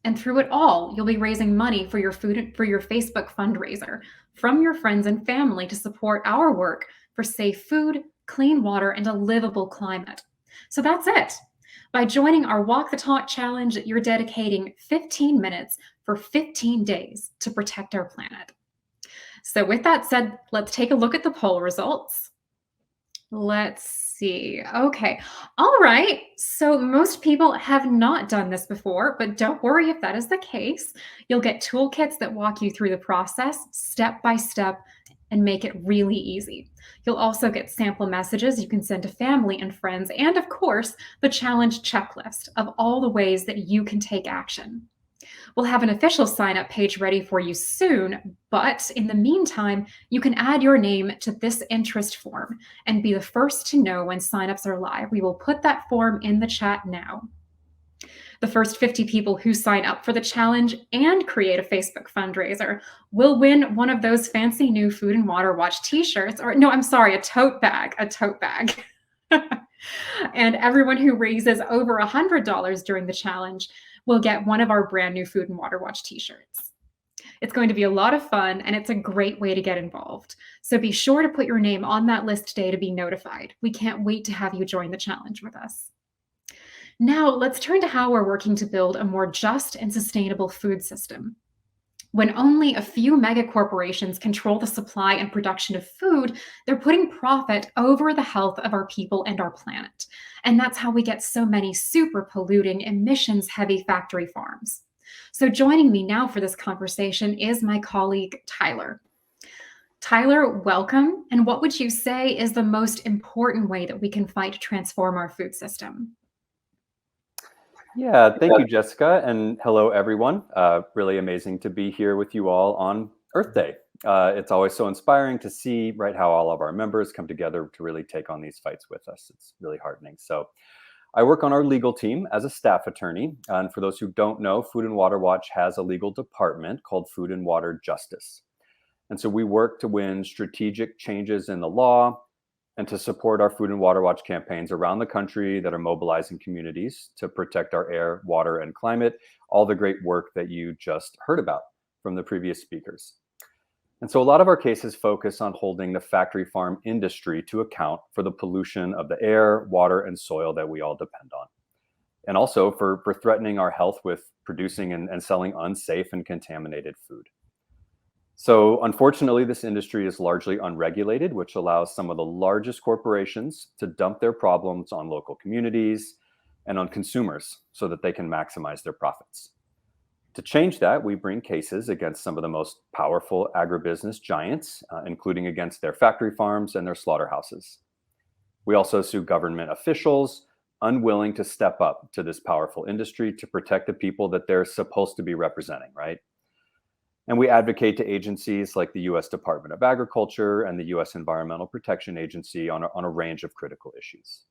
And through it all, you'll be raising money for your Facebook fundraiser from your friends and family to support our work for safe food, clean water, and a livable climate. So that's it. By joining our Walk the Talk challenge, you're dedicating 15 minutes for 15 days to protect our planet. So with that said, let's take a look at the poll results. Let's see. Okay. All right. So most people have not done this before, but don't worry if that is the case. You'll get toolkits that walk you through the process step by step and make it really easy. You'll also get sample messages you can send to family and friends, and of course, the challenge checklist of all the ways that you can take action. We'll have an official sign-up page ready for you soon, but in the meantime, you can add your name to this interest form and be the first to know when sign-ups are live. We will put that form in the chat now. The first 50 people who sign up for the challenge and create a Facebook fundraiser will win one of those fancy new Food and Water Watch t-shirts, or no, I'm sorry, a tote bag. And everyone who raises over $100 during the challenge will get one of our brand new Food and Water Watch t-shirts. It's going to be a lot of fun, and it's a great way to get involved. So be sure to put your name on that list today to be notified. We can't wait to have you join the challenge with us. Now, let's turn to how we're working to build a more just and sustainable food system. When only a few mega corporations control the supply and production of food, they're putting profit over the health of our people and our planet. And that's how we get so many super polluting, emissions-heavy factory farms. So joining me now for this conversation is my colleague, Tyler. Tyler, welcome. And what would you say is the most important way that we can fight to transform our food system? Yeah, thank you, Jessica, and hello, everyone. Really amazing to be here with you all on Earth Day. It's always so inspiring to see, right, how all of our members come together to really take on these fights with us. It's really heartening. So I work on our legal team as a staff attorney. And for those who don't know, Food and Water Watch has a legal department called Food and Water Justice. And so we work to win strategic changes in the law and to support our Food and Water Watch campaigns around the country that are mobilizing communities to protect our air, water, and climate, all the great work that you just heard about from the previous speakers. And so a lot of our cases focus on holding the factory farm industry to account for the pollution of the air, water, and soil that we all depend on. And also for threatening our health with producing and selling unsafe and contaminated food. So unfortunately, this industry is largely unregulated, which allows some of the largest corporations to dump their problems on local communities and on consumers so that they can maximize their profits. To change that, we bring cases against some of the most powerful agribusiness giants, including against their factory farms and their slaughterhouses. We also sue government officials unwilling to step up to this powerful industry to protect the people that they're supposed to be representing, right? And we advocate to agencies like the U.S. Department of Agriculture and the U.S. Environmental Protection Agency on a range of critical issues.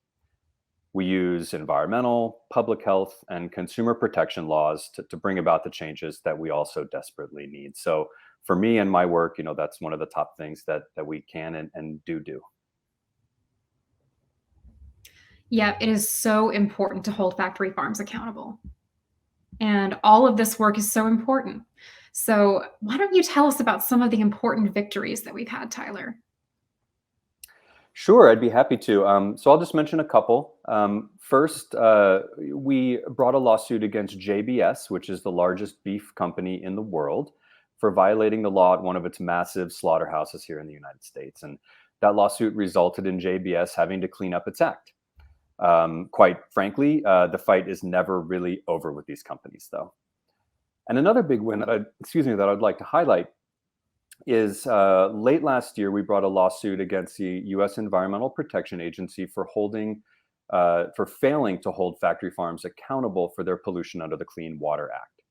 We use environmental, public health, and consumer protection laws to bring about the changes that we also desperately need. So for me and my work, that's one of the top things that we can and do. Yeah, it is so important to hold factory farms accountable. And all of this work is so important. So why don't you tell us about some of the important victories that we've had, Tyler? Sure, I'd be happy to. So I'll just mention a couple. First, we brought a lawsuit against JBS, which is the largest beef company in the world, for violating the law at one of its massive slaughterhouses here in the United States. And that lawsuit resulted in JBS having to clean up its act. Quite frankly, the fight is never really over with these companies, though. And another big win that I'd like to highlight is late last year, we brought a lawsuit against the U.S. Environmental Protection Agency for failing to hold factory farms accountable for their pollution under the Clean Water Act.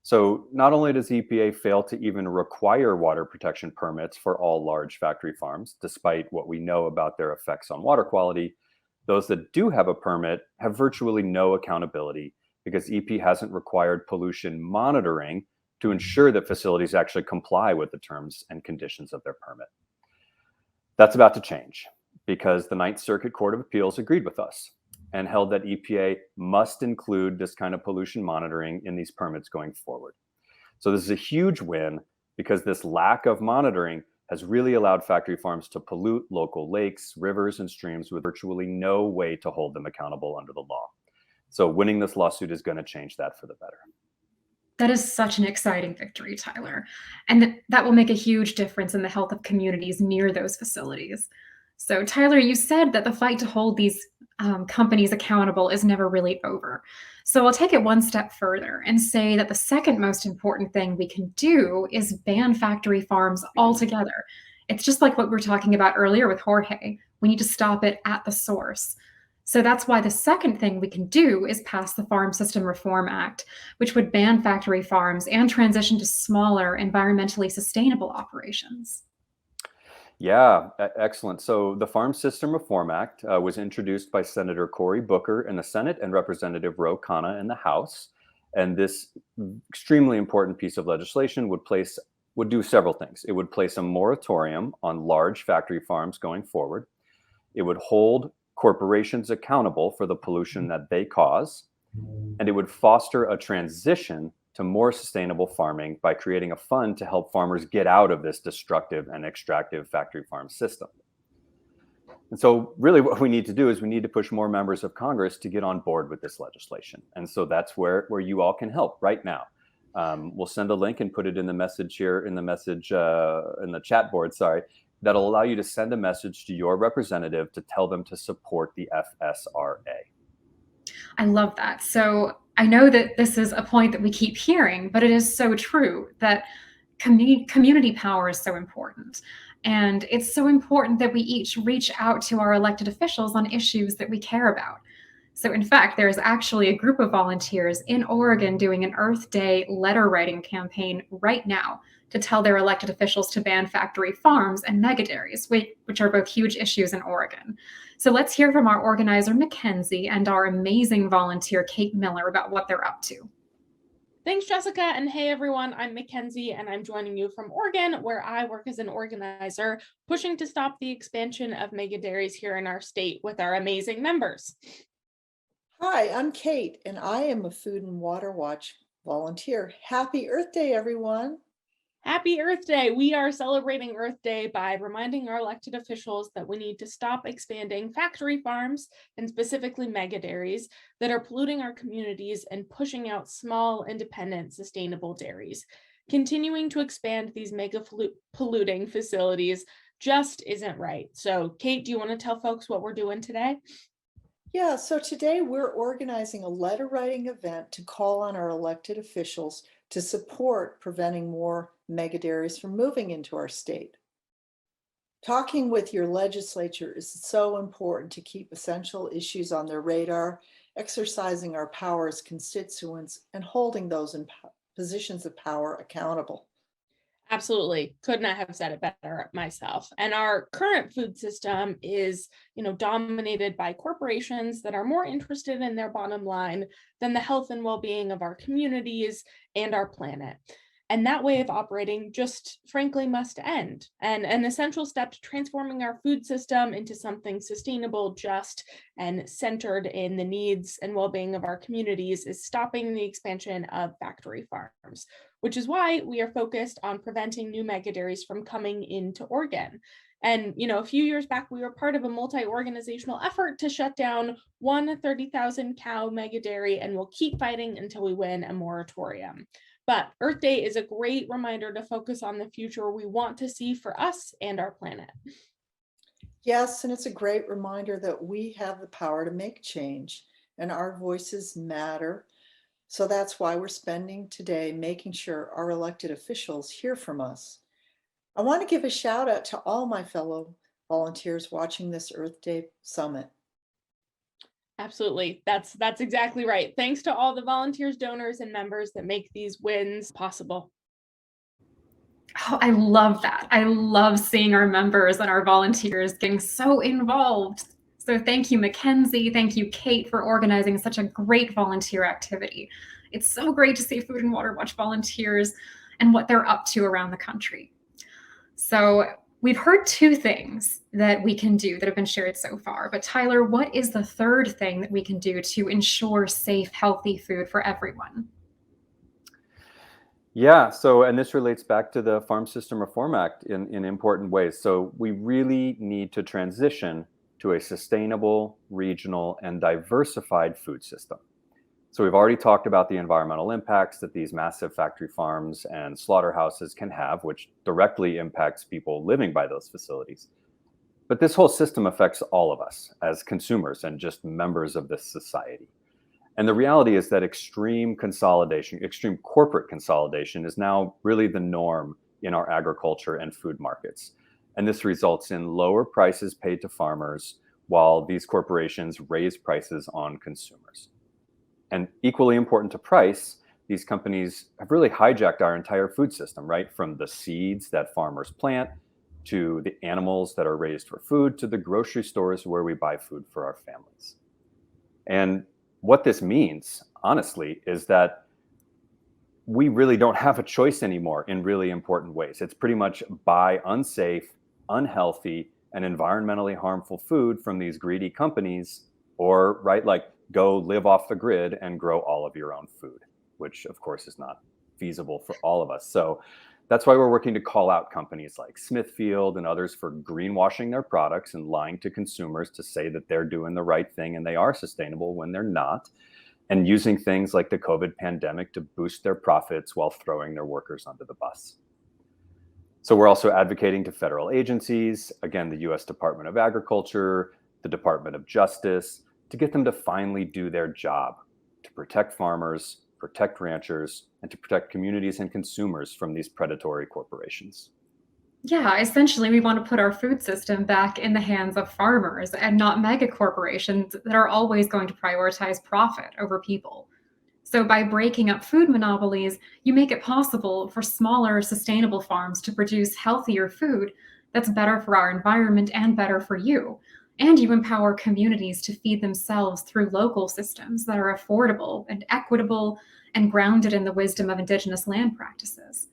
So not only does EPA fail to even require water protection permits for all large factory farms, despite what we know about their effects on water quality, those that do have a permit have virtually no accountability because EP hasn't required pollution monitoring to ensure that facilities actually comply with the terms and conditions of their permit. That's about to change because the Ninth Circuit Court of Appeals agreed with us and held that EPA must include this kind of pollution monitoring in these permits going forward. So this is a huge win because this lack of monitoring has really allowed factory farms to pollute local lakes, rivers, and streams with virtually no way to hold them accountable under the law. So winning this lawsuit is going to change that for the better. That is such an exciting victory, Tyler. And that will make a huge difference in the health of communities near those facilities. So Tyler, you said that the fight to hold these companies accountable is never really over. So I'll take it one step further and say that the second most important thing we can do is ban factory farms altogether. It's just like what we were talking about earlier with Jorge. We need to stop it at the source. So that's why the second thing we can do is pass the Farm System Reform Act, which would ban factory farms and transition to smaller, environmentally sustainable operations. Yeah, excellent. So the Farm System Reform Act was introduced by Senator Cory Booker in the Senate and Representative Ro Khanna in the House. And this extremely important piece of legislation would do several things. It would place a moratorium on large factory farms going forward. It would hold corporations accountable for the pollution that they cause. And it would foster a transition to more sustainable farming by creating a fund to help farmers get out of this destructive and extractive factory farm system. And so really what we need to do is we need to push more members of Congress to get on board with this legislation. And so that's where you all can help right now. We'll send a link and put it in the message here, in the chat board, that'll allow you to send a message to your representative to tell them to support the FSRA. I love that. So I know that this is a point that we keep hearing, but it is so true that community power is so important. And it's so important that we each reach out to our elected officials on issues that we care about. So in fact, there's actually a group of volunteers in Oregon doing an Earth Day letter writing campaign right now to tell their elected officials to ban factory farms and megadairies, which are both huge issues in Oregon. So let's hear from our organizer, Mackenzie, and our amazing volunteer, Kate Miller, about what they're up to. Thanks, Jessica. And hey, everyone, I'm Mackenzie, and I'm joining you from Oregon, where I work as an organizer, pushing to stop the expansion of megadairies here in our state with our amazing members. Hi, I'm Kate, and I am a Food and Water Watch volunteer. Happy Earth Day, everyone. Happy Earth Day. We are celebrating Earth Day by reminding our elected officials that we need to stop expanding factory farms and specifically megadairies that are polluting our communities and pushing out small, independent, sustainable dairies. Continuing to expand these mega polluting facilities just isn't right. So Kate, do you want to tell folks what we're doing today? Yeah, so today we're organizing a letter writing event to call on our elected officials to support preventing more megadairies from moving into our state. Talking with your legislature is so important to keep essential issues on their radar, exercising our power as constituents, and holding those in positions of power accountable. Absolutely. Could not have said it better myself. And our current food system is, dominated by corporations that are more interested in their bottom line than the health and well-being of our communities and our planet. And that way of operating just frankly must end. And an essential step to transforming our food system into something sustainable, just, and centered in the needs and well-being of our communities is stopping the expansion of factory farms, which is why we are focused on preventing new megadairies from coming into Oregon. And, a few years back, we were part of a multi-organizational effort to shut down one 30,000 cow megadairy, and we'll keep fighting until we win a moratorium. But Earth Day is a great reminder to focus on the future we want to see for us and our planet. Yes, and it's a great reminder that we have the power to make change and our voices matter. So that's why we're spending today making sure our elected officials hear from us. I want to give a shout out to all my fellow volunteers watching this Earth Day Summit. Absolutely. That's exactly right. Thanks to all the volunteers, donors, and members that make these wins possible. Oh, I love that. I love seeing our members and our volunteers getting so involved. So thank you, Mackenzie. Thank you, Kate, for organizing such a great volunteer activity. It's so great to see Food and Water Watch volunteers and what they're up to around the country. So we've heard two things that we can do that have been shared so far. But Tyler, what is the third thing that we can do to ensure safe, healthy food for everyone? Yeah, so, and this relates back to the Farm System Reform Act in important ways. So we really need to transition to a sustainable, regional, and diversified food system. So we've already talked about the environmental impacts that these massive factory farms and slaughterhouses can have, which directly impacts people living by those facilities. But this whole system affects all of us as consumers and just members of this society. And the reality is that extreme consolidation, extreme corporate consolidation is now really the norm in our agriculture and food markets. And this results in lower prices paid to farmers while these corporations raise prices on consumers. And equally important to price, these companies have really hijacked our entire food system, right? From the seeds that farmers plant, to the animals that are raised for food, to the grocery stores where we buy food for our families. And what this means, honestly, is that we really don't have a choice anymore in really important ways. It's pretty much buy unsafe, unhealthy, and environmentally harmful food from these greedy companies, or right, like go live off the grid and grow all of your own food, which of course is not feasible for all of us. So that's why we're working to call out companies like Smithfield and others for greenwashing their products and lying to consumers to say that they're doing the right thing and they are sustainable when they're not, and using things like the COVID pandemic to boost their profits while throwing their workers under the bus. So we're also advocating to federal agencies, again, the US Department of Agriculture, the Department of Justice, to get them to finally do their job, to protect farmers, protect ranchers, and to protect communities and consumers from these predatory corporations. Yeah, essentially, we want to put our food system back in the hands of farmers and not mega corporations that are always going to prioritize profit over people. So by breaking up food monopolies, you make it possible for smaller, sustainable farms to produce healthier food that's better for our environment and better for you. And you empower communities to feed themselves through local systems that are affordable and equitable and grounded in the wisdom of Indigenous land practices.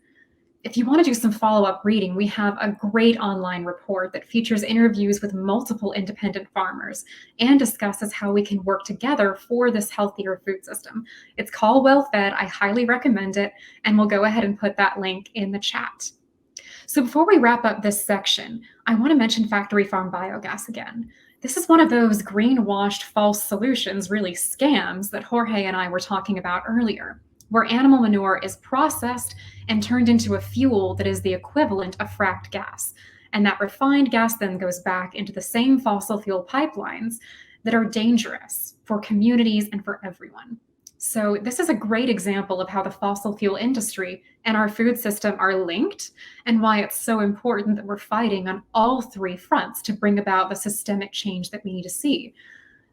If you want to do some follow-up reading, we have a great online report that features interviews with multiple independent farmers and discusses how we can work together for this healthier food system. It's called Well Fed. I highly recommend it, and we'll go ahead and put that link in the chat. So before we wrap up this section, I want to mention factory farm biogas again. This is one of those greenwashed false solutions, really scams, that Jorge and I were talking about earlier, where animal manure is processed and turned into a fuel that is the equivalent of fracked gas. And that refined gas then goes back into the same fossil fuel pipelines that are dangerous for communities and for everyone. So this is a great example of how the fossil fuel industry and our food system are linked, and why it's so important that we're fighting on all three fronts to bring about the systemic change that we need to see.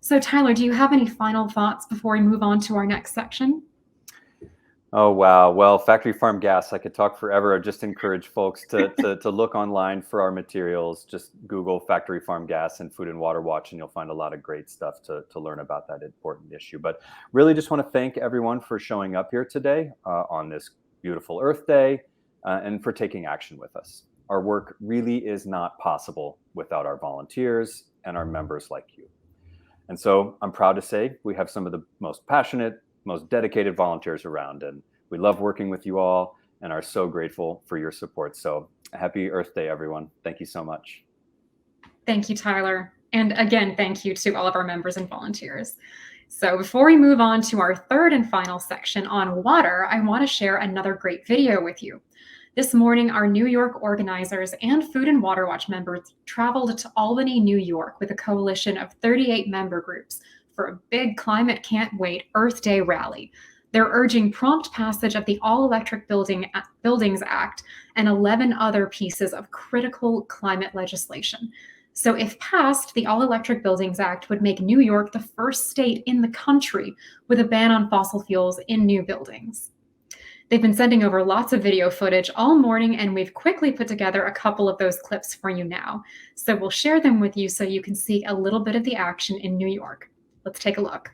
So Tyler, do you have any final thoughts before we move on to our next section? Oh, wow. Well, factory farm gas, I could talk forever. I just encourage folks to look online for our materials. Just Google factory farm gas and Food and Water Watch, and you'll find a lot of great stuff to learn about that important issue. But really just want to thank everyone for showing up here today on this beautiful Earth Day and for taking action with us. Our work really is not possible without our volunteers and our members like you. And so I'm proud to say we have some of the most passionate, most dedicated volunteers around, and we love working with you all and are so grateful for your support. So happy Earth Day, everyone. Thank you so much. Thank you, Tyler. And again, thank you to all of our members and volunteers. So before we move on to our third and final section on water, I want to share another great video with you. This morning, our New York organizers and Food and Water Watch members traveled to Albany, New York with a coalition of 38 member groups for a big Climate Can't Wait Earth Day rally. They're urging prompt passage of the All-Electric Buildings Act and 11 other pieces of critical climate legislation. So if passed, the All-Electric Buildings Act would make New York the first state in the country with a ban on fossil fuels in new buildings. They've been sending over lots of video footage all morning, and we've quickly put together a couple of those clips for you now. So we'll share them with you so you can see a little bit of the action in New York. Let's take a look.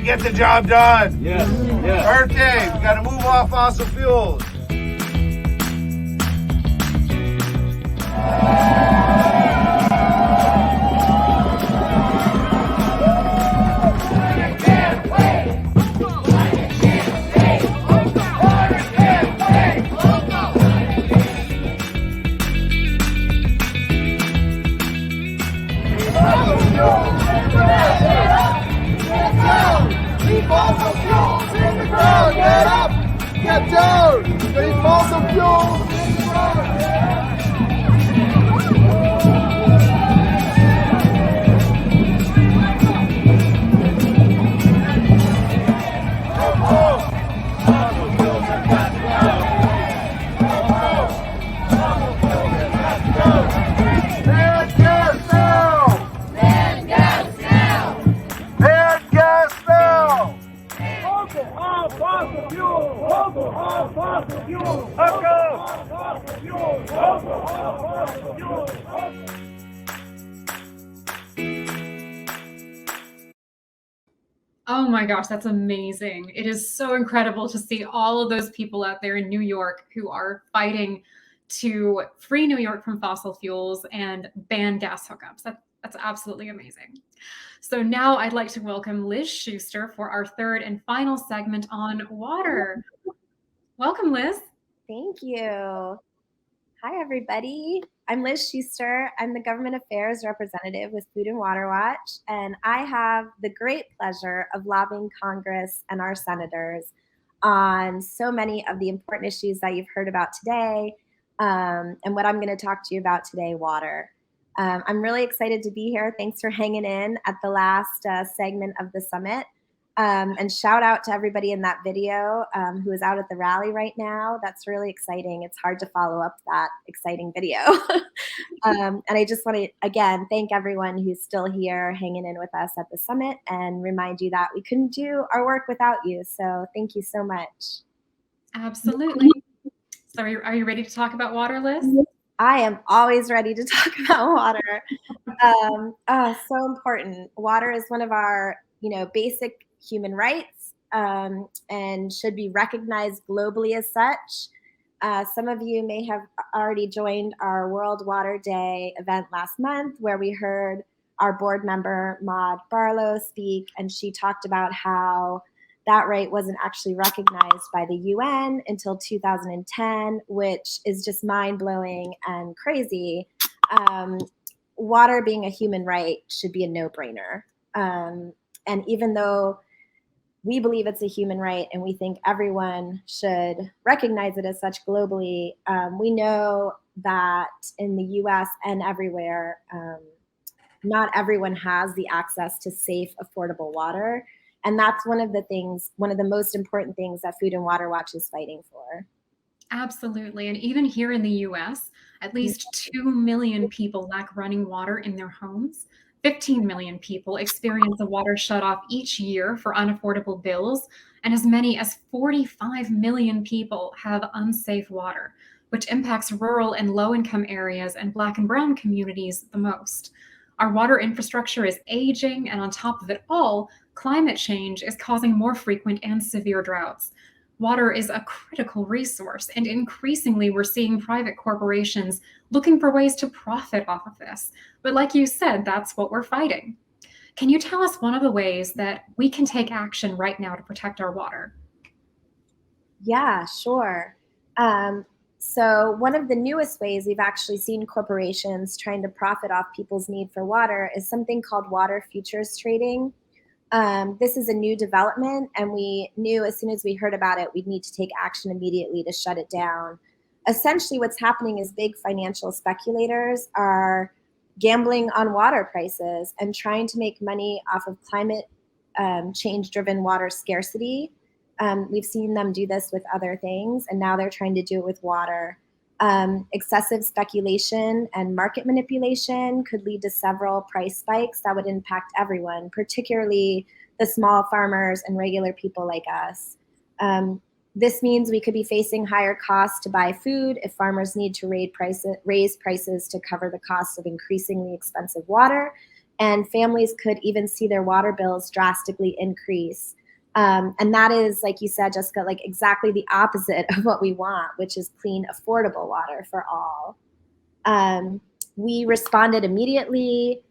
Get the job done. Yes. Earth Day, we got to move off fossil fuels. Fossil fuels in the ground, get up, get down, leave fossil fuels in the ground. Oh my gosh, that's amazing. It is so incredible to see all of those people out there in New York who are fighting to free New York from fossil fuels and ban gas hookups. That's absolutely amazing. So now I'd like to welcome Liz Schuster for our third and final segment on water. Welcome, Liz. Thank you. Hi, everybody. I'm Liz Schuster. I'm the Government Affairs Representative with Food and Water Watch, and I have the great pleasure of lobbying Congress and our senators on so many of the important issues that you've heard about today, and what I'm going to talk to you about today, water. I'm really excited to be here. Thanks for hanging in at the last segment of the summit. And shout out to everybody in that video who is out at the rally right now. That's really exciting. It's hard to follow up that exciting video. And I just want to, again, thank everyone who's still here hanging in with us at the summit and remind you that we couldn't do our work without you. So thank you so much. Absolutely. So are you ready to talk about water, Liz? I am always ready to talk about water. So important. Water is one of our, basic human rights and should be recognized globally as such. Some of you may have already joined our World Water Day event last month, where we heard our board member, Maud Barlow, speak, and she talked about how that right wasn't actually recognized by the UN until 2010, which is just mind-blowing and crazy. Water being a human right should be a no-brainer. And even though we believe it's a human right and we think everyone should recognize it as such globally, we know that in the US and everywhere, not everyone has the access to safe, affordable water. And that's one of the most important things that Food and Water Watch is fighting for. Absolutely. And even here in the US, at least 2 million people lack running water in their homes. 15 million people experience a water shutoff each year for unaffordable bills, and as many as 45 million people have unsafe water, which impacts rural and low-income areas and Black and Brown communities the most. Our water infrastructure is aging, and on top of it all, climate change is causing more frequent and severe droughts. Water is a critical resource, and increasingly we're seeing private corporations looking for ways to profit off of this. But like you said, that's what we're fighting. Can you tell us one of the ways that we can take action right now to protect our water? Yeah, sure. So one of the newest ways we've actually seen corporations trying to profit off people's need for water is something called water futures trading. This is a new development, and we knew as soon as we heard about it, we'd need to take action immediately to shut it down. Essentially, what's happening is big financial speculators are gambling on water prices and trying to make money off of climate change driven water scarcity. We've seen them do this with other things, and now they're trying to do it with water. Excessive speculation and market manipulation could lead to several price spikes that would impact everyone, particularly the small farmers and regular people like us. This means we could be facing higher costs to buy food if farmers need to raise prices to cover the cost of increasingly expensive water, and families could even see their water bills drastically increase. And that is, like you said, Jessica, like exactly the opposite of what we want, which is clean, affordable water for all. We responded immediately,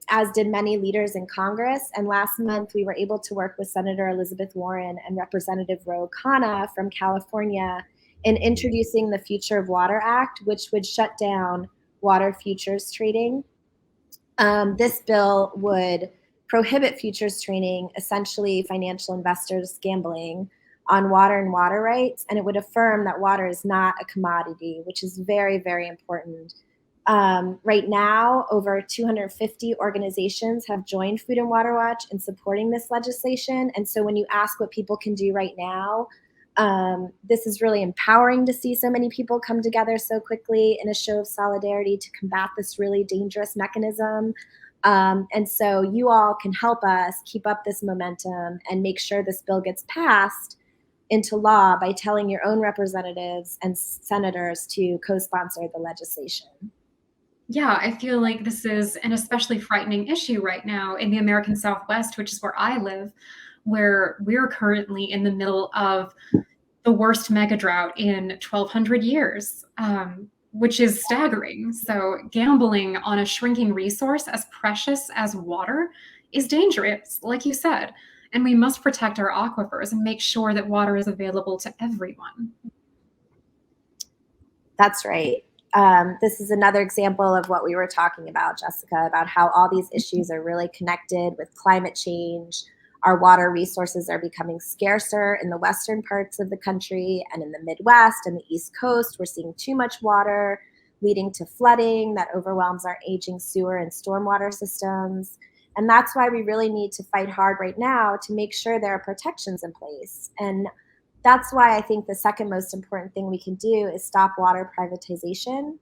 as did many leaders in Congress. And last month, we were able to work with Senator Elizabeth Warren and Representative Ro Khanna from California in introducing the Future of Water Act, which would shut down water futures trading. This bill would prohibit futures trading, essentially financial investors gambling on water and water rights, and it would affirm that water is not a commodity, which is very, very important. Right now, over 250 organizations have joined Food and Water Watch in supporting this legislation. And so when you ask what people can do right now, this is really empowering to see so many people come together so quickly in a show of solidarity to combat this really dangerous mechanism. And so you all can help us keep up this momentum and make sure this bill gets passed into law by telling your own representatives and senators to co-sponsor the legislation. Yeah, I feel like this is an especially frightening issue right now in the American Southwest, which is where I live, where we're currently in the middle of the worst mega drought in 1,200 years, which is staggering. So gambling on a shrinking resource as precious as water is dangerous, like you said, and we must protect our aquifers and make sure that water is available to everyone. That's right. This is another example of what we were talking about, Jessica, about how all these issues are really connected with climate change. Our water resources are becoming scarcer in the western parts of the country, and in the Midwest and the East Coast, we're seeing too much water, leading to flooding that overwhelms our aging sewer and stormwater systems. And that's why we really need to fight hard right now to make sure there are protections in place. And that's why I think the second most important thing we can do is stop water privatization.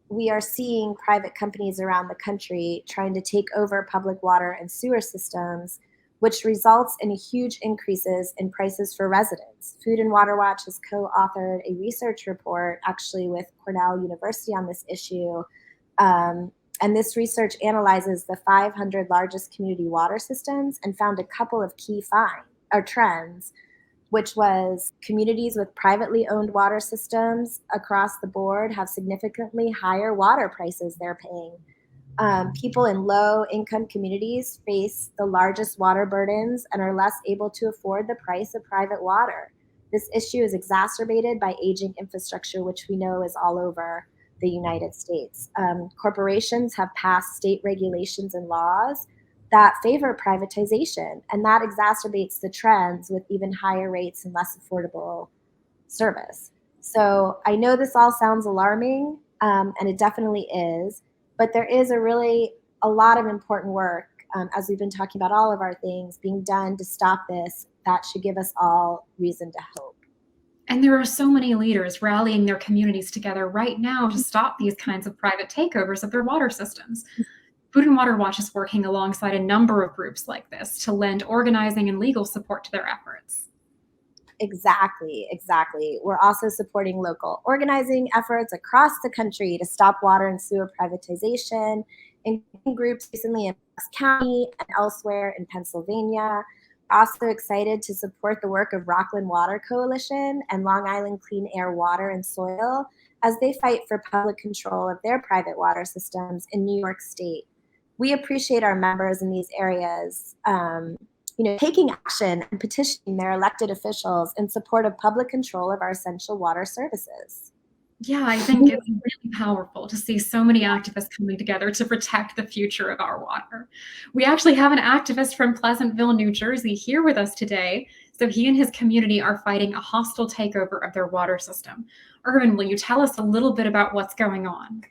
We are seeing private companies around the country trying to take over public water and sewer systems, which results in huge increases in prices for residents. Food and Water Watch has co-authored a research report actually with Cornell University on this issue. And this research analyzes the 500 largest community water systems and found a couple of key trends, which was communities with privately owned water systems across the board have significantly higher water prices they're paying. People in low-income communities face the largest water burdens and are less able to afford the price of private water. This issue is exacerbated by aging infrastructure, which we know is all over the United States. Corporations have passed state regulations and laws that favor privatization, and that exacerbates the trends with even higher rates and less affordable service. So I know this all sounds alarming, and it definitely is, but there is a lot of important work, as we've been talking about all of our things, being done to stop this that should give us all reason to hope. And there are so many leaders rallying their communities together right now to stop these kinds of private takeovers of their water systems. Food and Water Watch is working alongside a number of groups like this to lend organizing and legal support to their efforts. Exactly. We're also supporting local organizing efforts across the country to stop water and sewer privatization, including groups recently in Bucks County and elsewhere in Pennsylvania. We're also excited to support the work of Rockland Water Coalition and Long Island Clean Air Water and Soil as they fight for public control of their private water systems in New York State. We appreciate our members in these areas, taking action and petitioning their elected officials in support of public control of our essential water services. Yeah, I think it's really powerful to see so many activists coming together to protect the future of our water. We actually have an activist from Pleasantville, New Jersey here with us today. So he and his community are fighting a hostile takeover of their water system. Irvin, will you tell us a little bit about what's going on?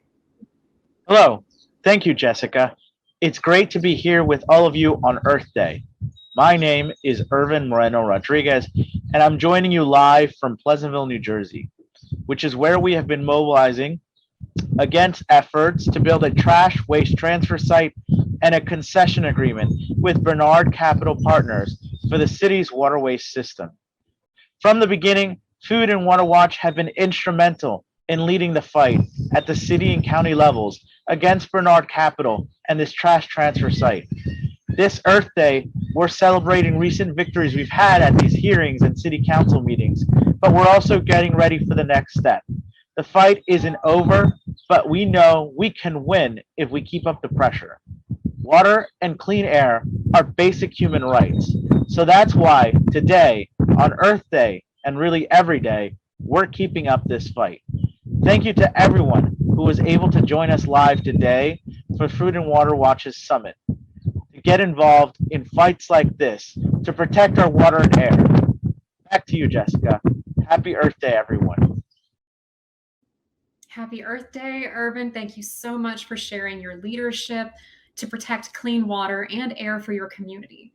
Hello. Thank you, Jessica. It's great to be here with all of you on Earth Day. My name is Irvin Moreno Rodriguez, and I'm joining you live from Pleasantville, New Jersey, which is where we have been mobilizing against efforts to build a trash waste transfer site and a concession agreement with Bernard Capital Partners for the city's water waste system. From the beginning, Food and Water Watch have been instrumental in leading the fight at the city and county levels against Bernard Capital and this trash transfer site. This Earth Day, we're celebrating recent victories we've had at these hearings and city council meetings, but we're also getting ready for the next step. The fight isn't over, but we know we can win if we keep up the pressure. Water and clean air are basic human rights. So that's why today, on Earth Day, and really every day, we're keeping up this fight. Thank you to everyone who was able to join us live today for Food and Water Watch's Summit. To get involved in fights like this to protect our water and air. Back to you, Jessica. Happy Earth Day, everyone. Happy Earth Day, Irvin. Thank you so much for sharing your leadership to protect clean water and air for your community.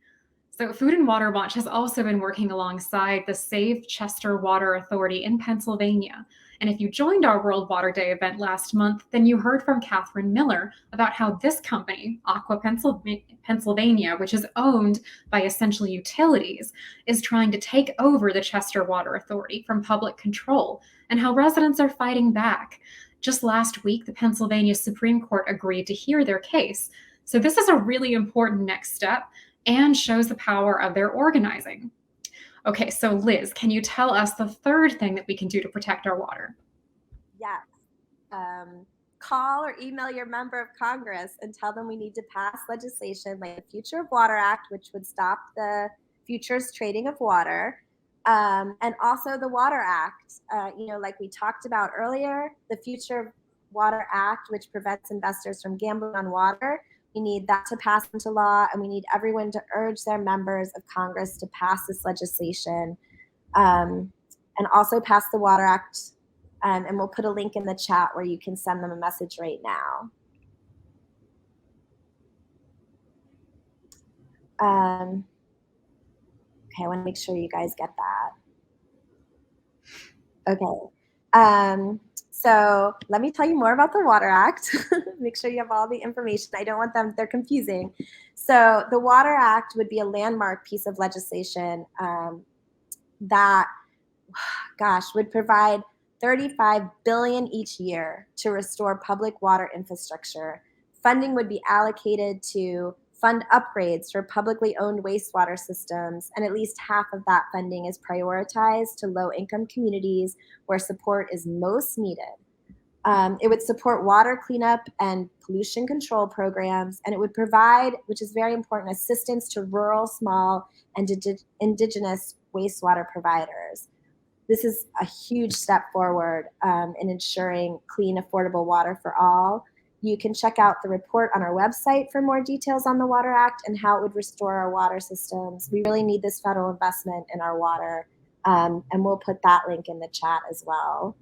So Food and Water Watch has also been working alongside the Save Chester Water Authority in Pennsylvania. And if you joined our World Water Day event last month, then you heard from Catherine Miller about how this company, Aqua Pennsylvania, which is owned by Essential Utilities, is trying to take over the Chester Water Authority from public control, and how residents are fighting back. Just last week, the Pennsylvania Supreme Court agreed to hear their case. So this is a really important next step and shows the power of their organizing. Okay, so Liz, can you tell us the third thing that we can do to protect our water? Yes. Call or email your member of Congress and tell them we need to pass legislation like the Future of Water Act, which would stop the futures trading of water, and also the Water Act. Like we talked about earlier, the Future of Water Act, which prevents investors from gambling on water. We need that to pass into law, and we need everyone to urge their members of Congress to pass this legislation, and also pass the Water Act. And we'll put a link in the chat where you can send them a message right now. Okay, I want to make sure you guys get that. Okay. So let me tell you more about the Water Act. Make sure you have all the information. I don't want them, they're confusing. So the Water Act would be a landmark piece of legislation that, would provide $35 billion each year to restore public water infrastructure. Funding would be allocated to fund upgrades for publicly owned wastewater systems, and at least half of that funding is prioritized to low-income communities where support is most needed. It would support water cleanup and pollution control programs, and it would provide, which is very important, assistance to rural, small, and indigenous wastewater providers. This is a huge step forward in ensuring clean, affordable water for all. You can check out the report on our website for more details on the Water Act and how it would restore our water systems. We really need this federal investment in our water, and we'll put that link in the chat as well.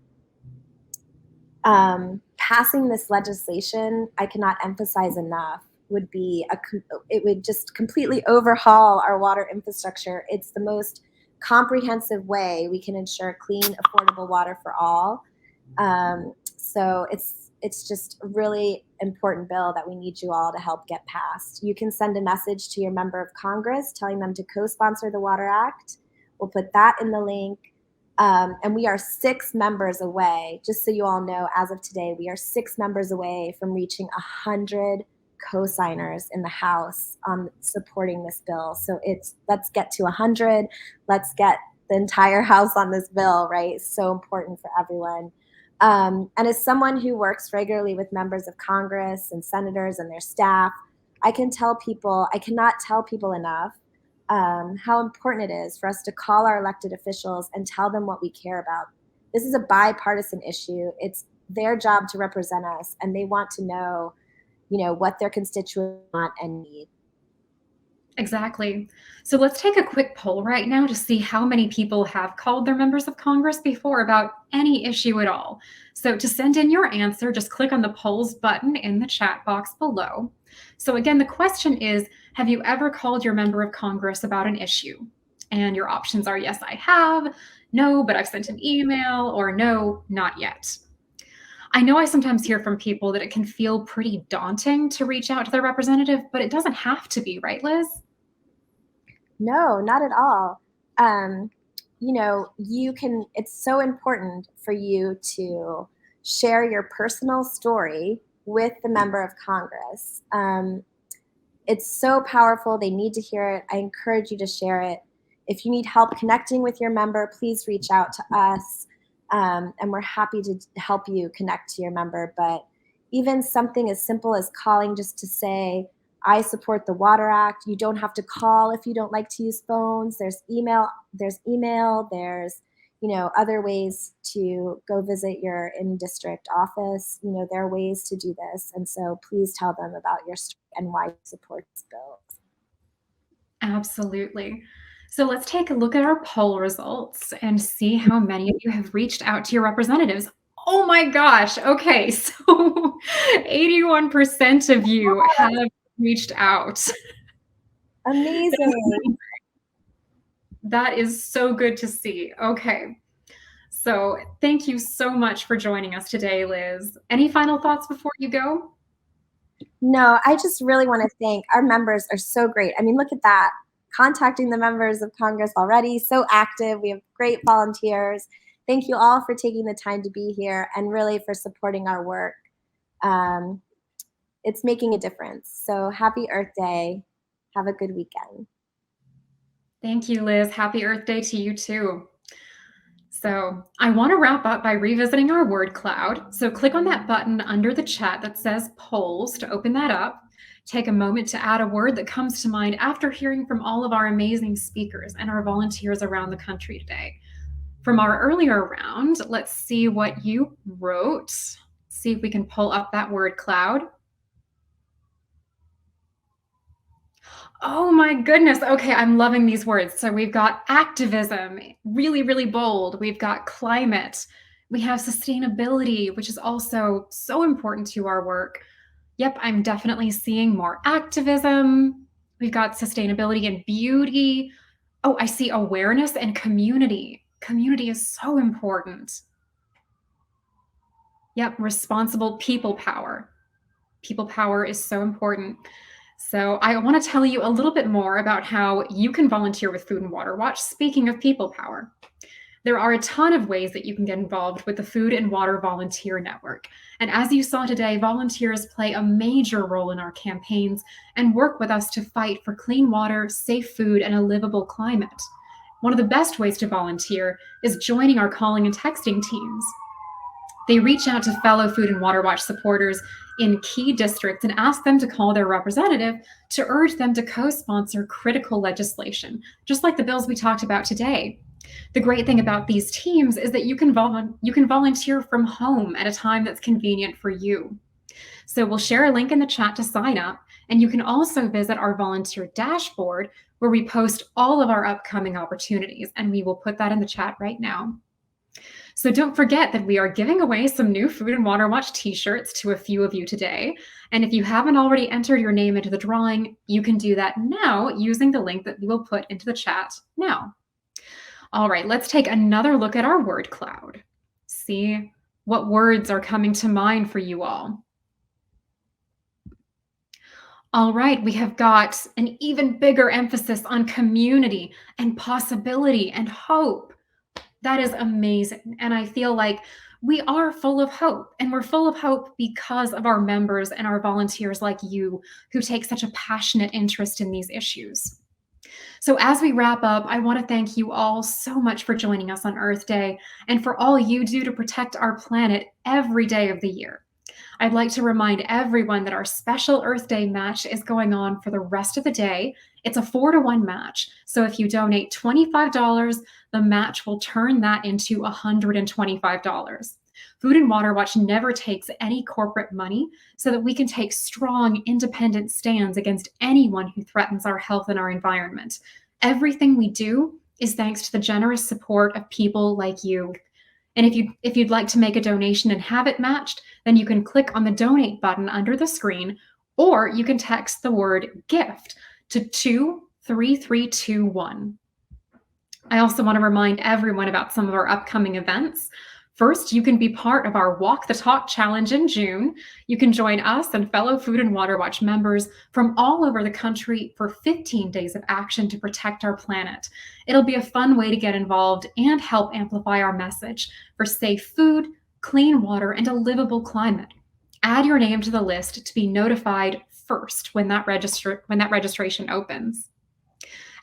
Passing this legislation, I cannot emphasize enough, it would just completely overhaul our water infrastructure. It's the most comprehensive way we can ensure clean, affordable water for all. So it's just a really important bill that we need you all to help get passed. You can send a message to your member of Congress telling them to co-sponsor the Water Act. We'll put that in the link. And we are 6 members away, just so you all know, as of today, we are 6 members away from reaching 100 co-signers in the House on supporting this bill. So let's get to 100. Let's get the entire House on this bill, right? It's so important for everyone. And as someone who works regularly with members of Congress and senators and their staff, I cannot tell people enough how important it is for us to call our elected officials and tell them what we care about. This is a bipartisan issue. It's their job to represent us, and they want to know, what their constituents want and need. Exactly. So let's take a quick poll right now to see how many people have called their members of Congress before about any issue at all. So to send in your answer, just click on the polls button in the chat box below. So again, the question is, have you ever called your member of Congress about an issue? And your options are yes, I have, no, but I've sent an email, or no, not yet. I know I sometimes hear from people that it can feel pretty daunting to reach out to their representative, but it doesn't have to be, right, Liz? No, not at all. It's so important for you to share your personal story with the member of Congress. It's so powerful. They need to hear it. I encourage you to share it. If you need help connecting with your member, please reach out to us. And we're happy to help you connect to your member. But even something as simple as calling just to say, I support the Water Act. You don't have to call if you don't like to use phones. There's email, there's other ways to go visit your in-district office. There are ways to do this. And so please tell them about your story and why you support this bill. Absolutely. So let's take a look at our poll results and see how many of you have reached out to your representatives. Oh my gosh. Okay. So 81% of you have reached out. Amazing. That is so good to see. Okay. So thank you so much for joining us today, Liz. Any final thoughts before you go? No, I just really want to thank our members are so great. I mean, look at that. Contacting the members of Congress already, so active. We have great volunteers. Thank you all for taking the time to be here and really for supporting our work. It's making a difference. So happy Earth Day. Have a good weekend. Thank you, Liz. Happy Earth Day to you too. So I want to wrap up by revisiting our word cloud. So click on that button under the chat that says polls to open that up. Take a moment to add a word that comes to mind after hearing from all of our amazing speakers and our volunteers around the country today. From our earlier round, let's see what you wrote. See if we can pull up that word cloud. Oh my goodness. Okay, I'm loving these words. So we've got activism, really, really bold. We've got climate. We have sustainability, which is also so important to our work. Yep, I'm definitely seeing more activism. We've got sustainability and beauty. Oh, I see awareness and community. Community is so important. Yep, responsible people power. People power is so important. So I want to tell you a little bit more about how you can volunteer with Food and Water Watch. Speaking of people power, there are a ton of ways that you can get involved with the Food and Water Volunteer Network. And as you saw today, volunteers play a major role in our campaigns and work with us to fight for clean water, safe food, and a livable climate. One of the best ways to volunteer is joining our calling and texting teams. They reach out to fellow Food and Water Watch supporters in key districts and ask them to call their representative to urge them to co-sponsor critical legislation, just like the bills we talked about today. The great thing about these teams is that you can volunteer from home at a time that's convenient for you. So we'll share a link in the chat to sign up, and you can also visit our volunteer dashboard where we post all of our upcoming opportunities, and we will put that in the chat right now. So don't forget that we are giving away some new Food and Water Watch t-shirts to a few of you today. And if you haven't already entered your name into the drawing, you can do that now using the link that we will put into the chat now. All right, let's take another look at our word cloud. See what words are coming to mind for you all. All right, we have got an even bigger emphasis on community and possibility and hope. That is amazing. And I feel like we are full of hope, and we're full of hope because of our members and our volunteers like you who take such a passionate interest in these issues. So as we wrap up, I want to thank you all so much for joining us on Earth Day and for all you do to protect our planet every day of the year. I'd like to remind everyone that our special Earth Day match is going on for the rest of the day. It's a 4-to-1 match. So if you donate $25, the match will turn that into $125. Food and Water Watch never takes any corporate money so that we can take strong, independent stands against anyone who threatens our health and our environment. Everything we do is thanks to the generous support of people like you. And if you'd like to make a donation and have it matched, then you can click on the donate button under the screen, or you can text the word GIFT to 23321. I also want to remind everyone about some of our upcoming events. First, you can be part of our Walk the Talk Challenge in June. You can join us and fellow Food and Water Watch members from all over the country for 15 days of action to protect our planet. It'll be a fun way to get involved and help amplify our message for safe food, clean water, and a livable climate. Add your name to the list to be notified first when that registration opens.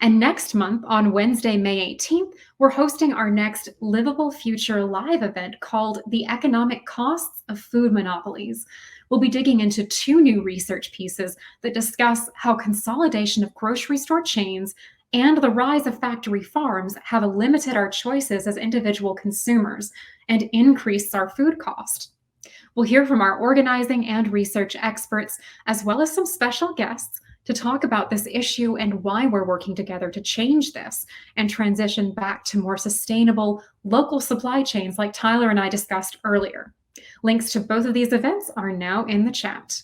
And next month, on Wednesday, May 18th, we're hosting our next Livable Future live event called The Economic Costs of Food Monopolies. We'll be digging into 2 new research pieces that discuss how consolidation of grocery store chains and the rise of factory farms have limited our choices as individual consumers and increased our food cost. We'll hear from our organizing and research experts, as well as some special guests, to talk about this issue and why we're working together to change this and transition back to more sustainable local supply chains like Tyler and I discussed earlier. Links to both of these events are now in the chat.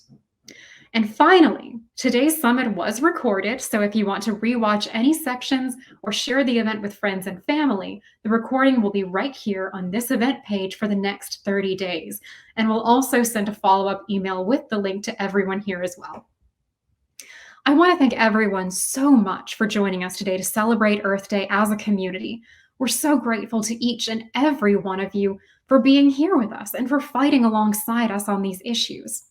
And finally, today's summit was recorded, so if you want to rewatch any sections or share the event with friends and family, the recording will be right here on this event page for the next 30 days. And we'll also send a follow-up email with the link to everyone here as well. I want to thank everyone so much for joining us today to celebrate Earth Day as a community. We're so grateful to each and every one of you for being here with us and for fighting alongside us on these issues.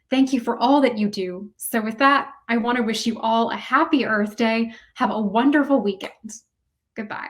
Thank you for all that you do. So with that, I want to wish you all a happy Earth Day. Have a wonderful weekend. Goodbye.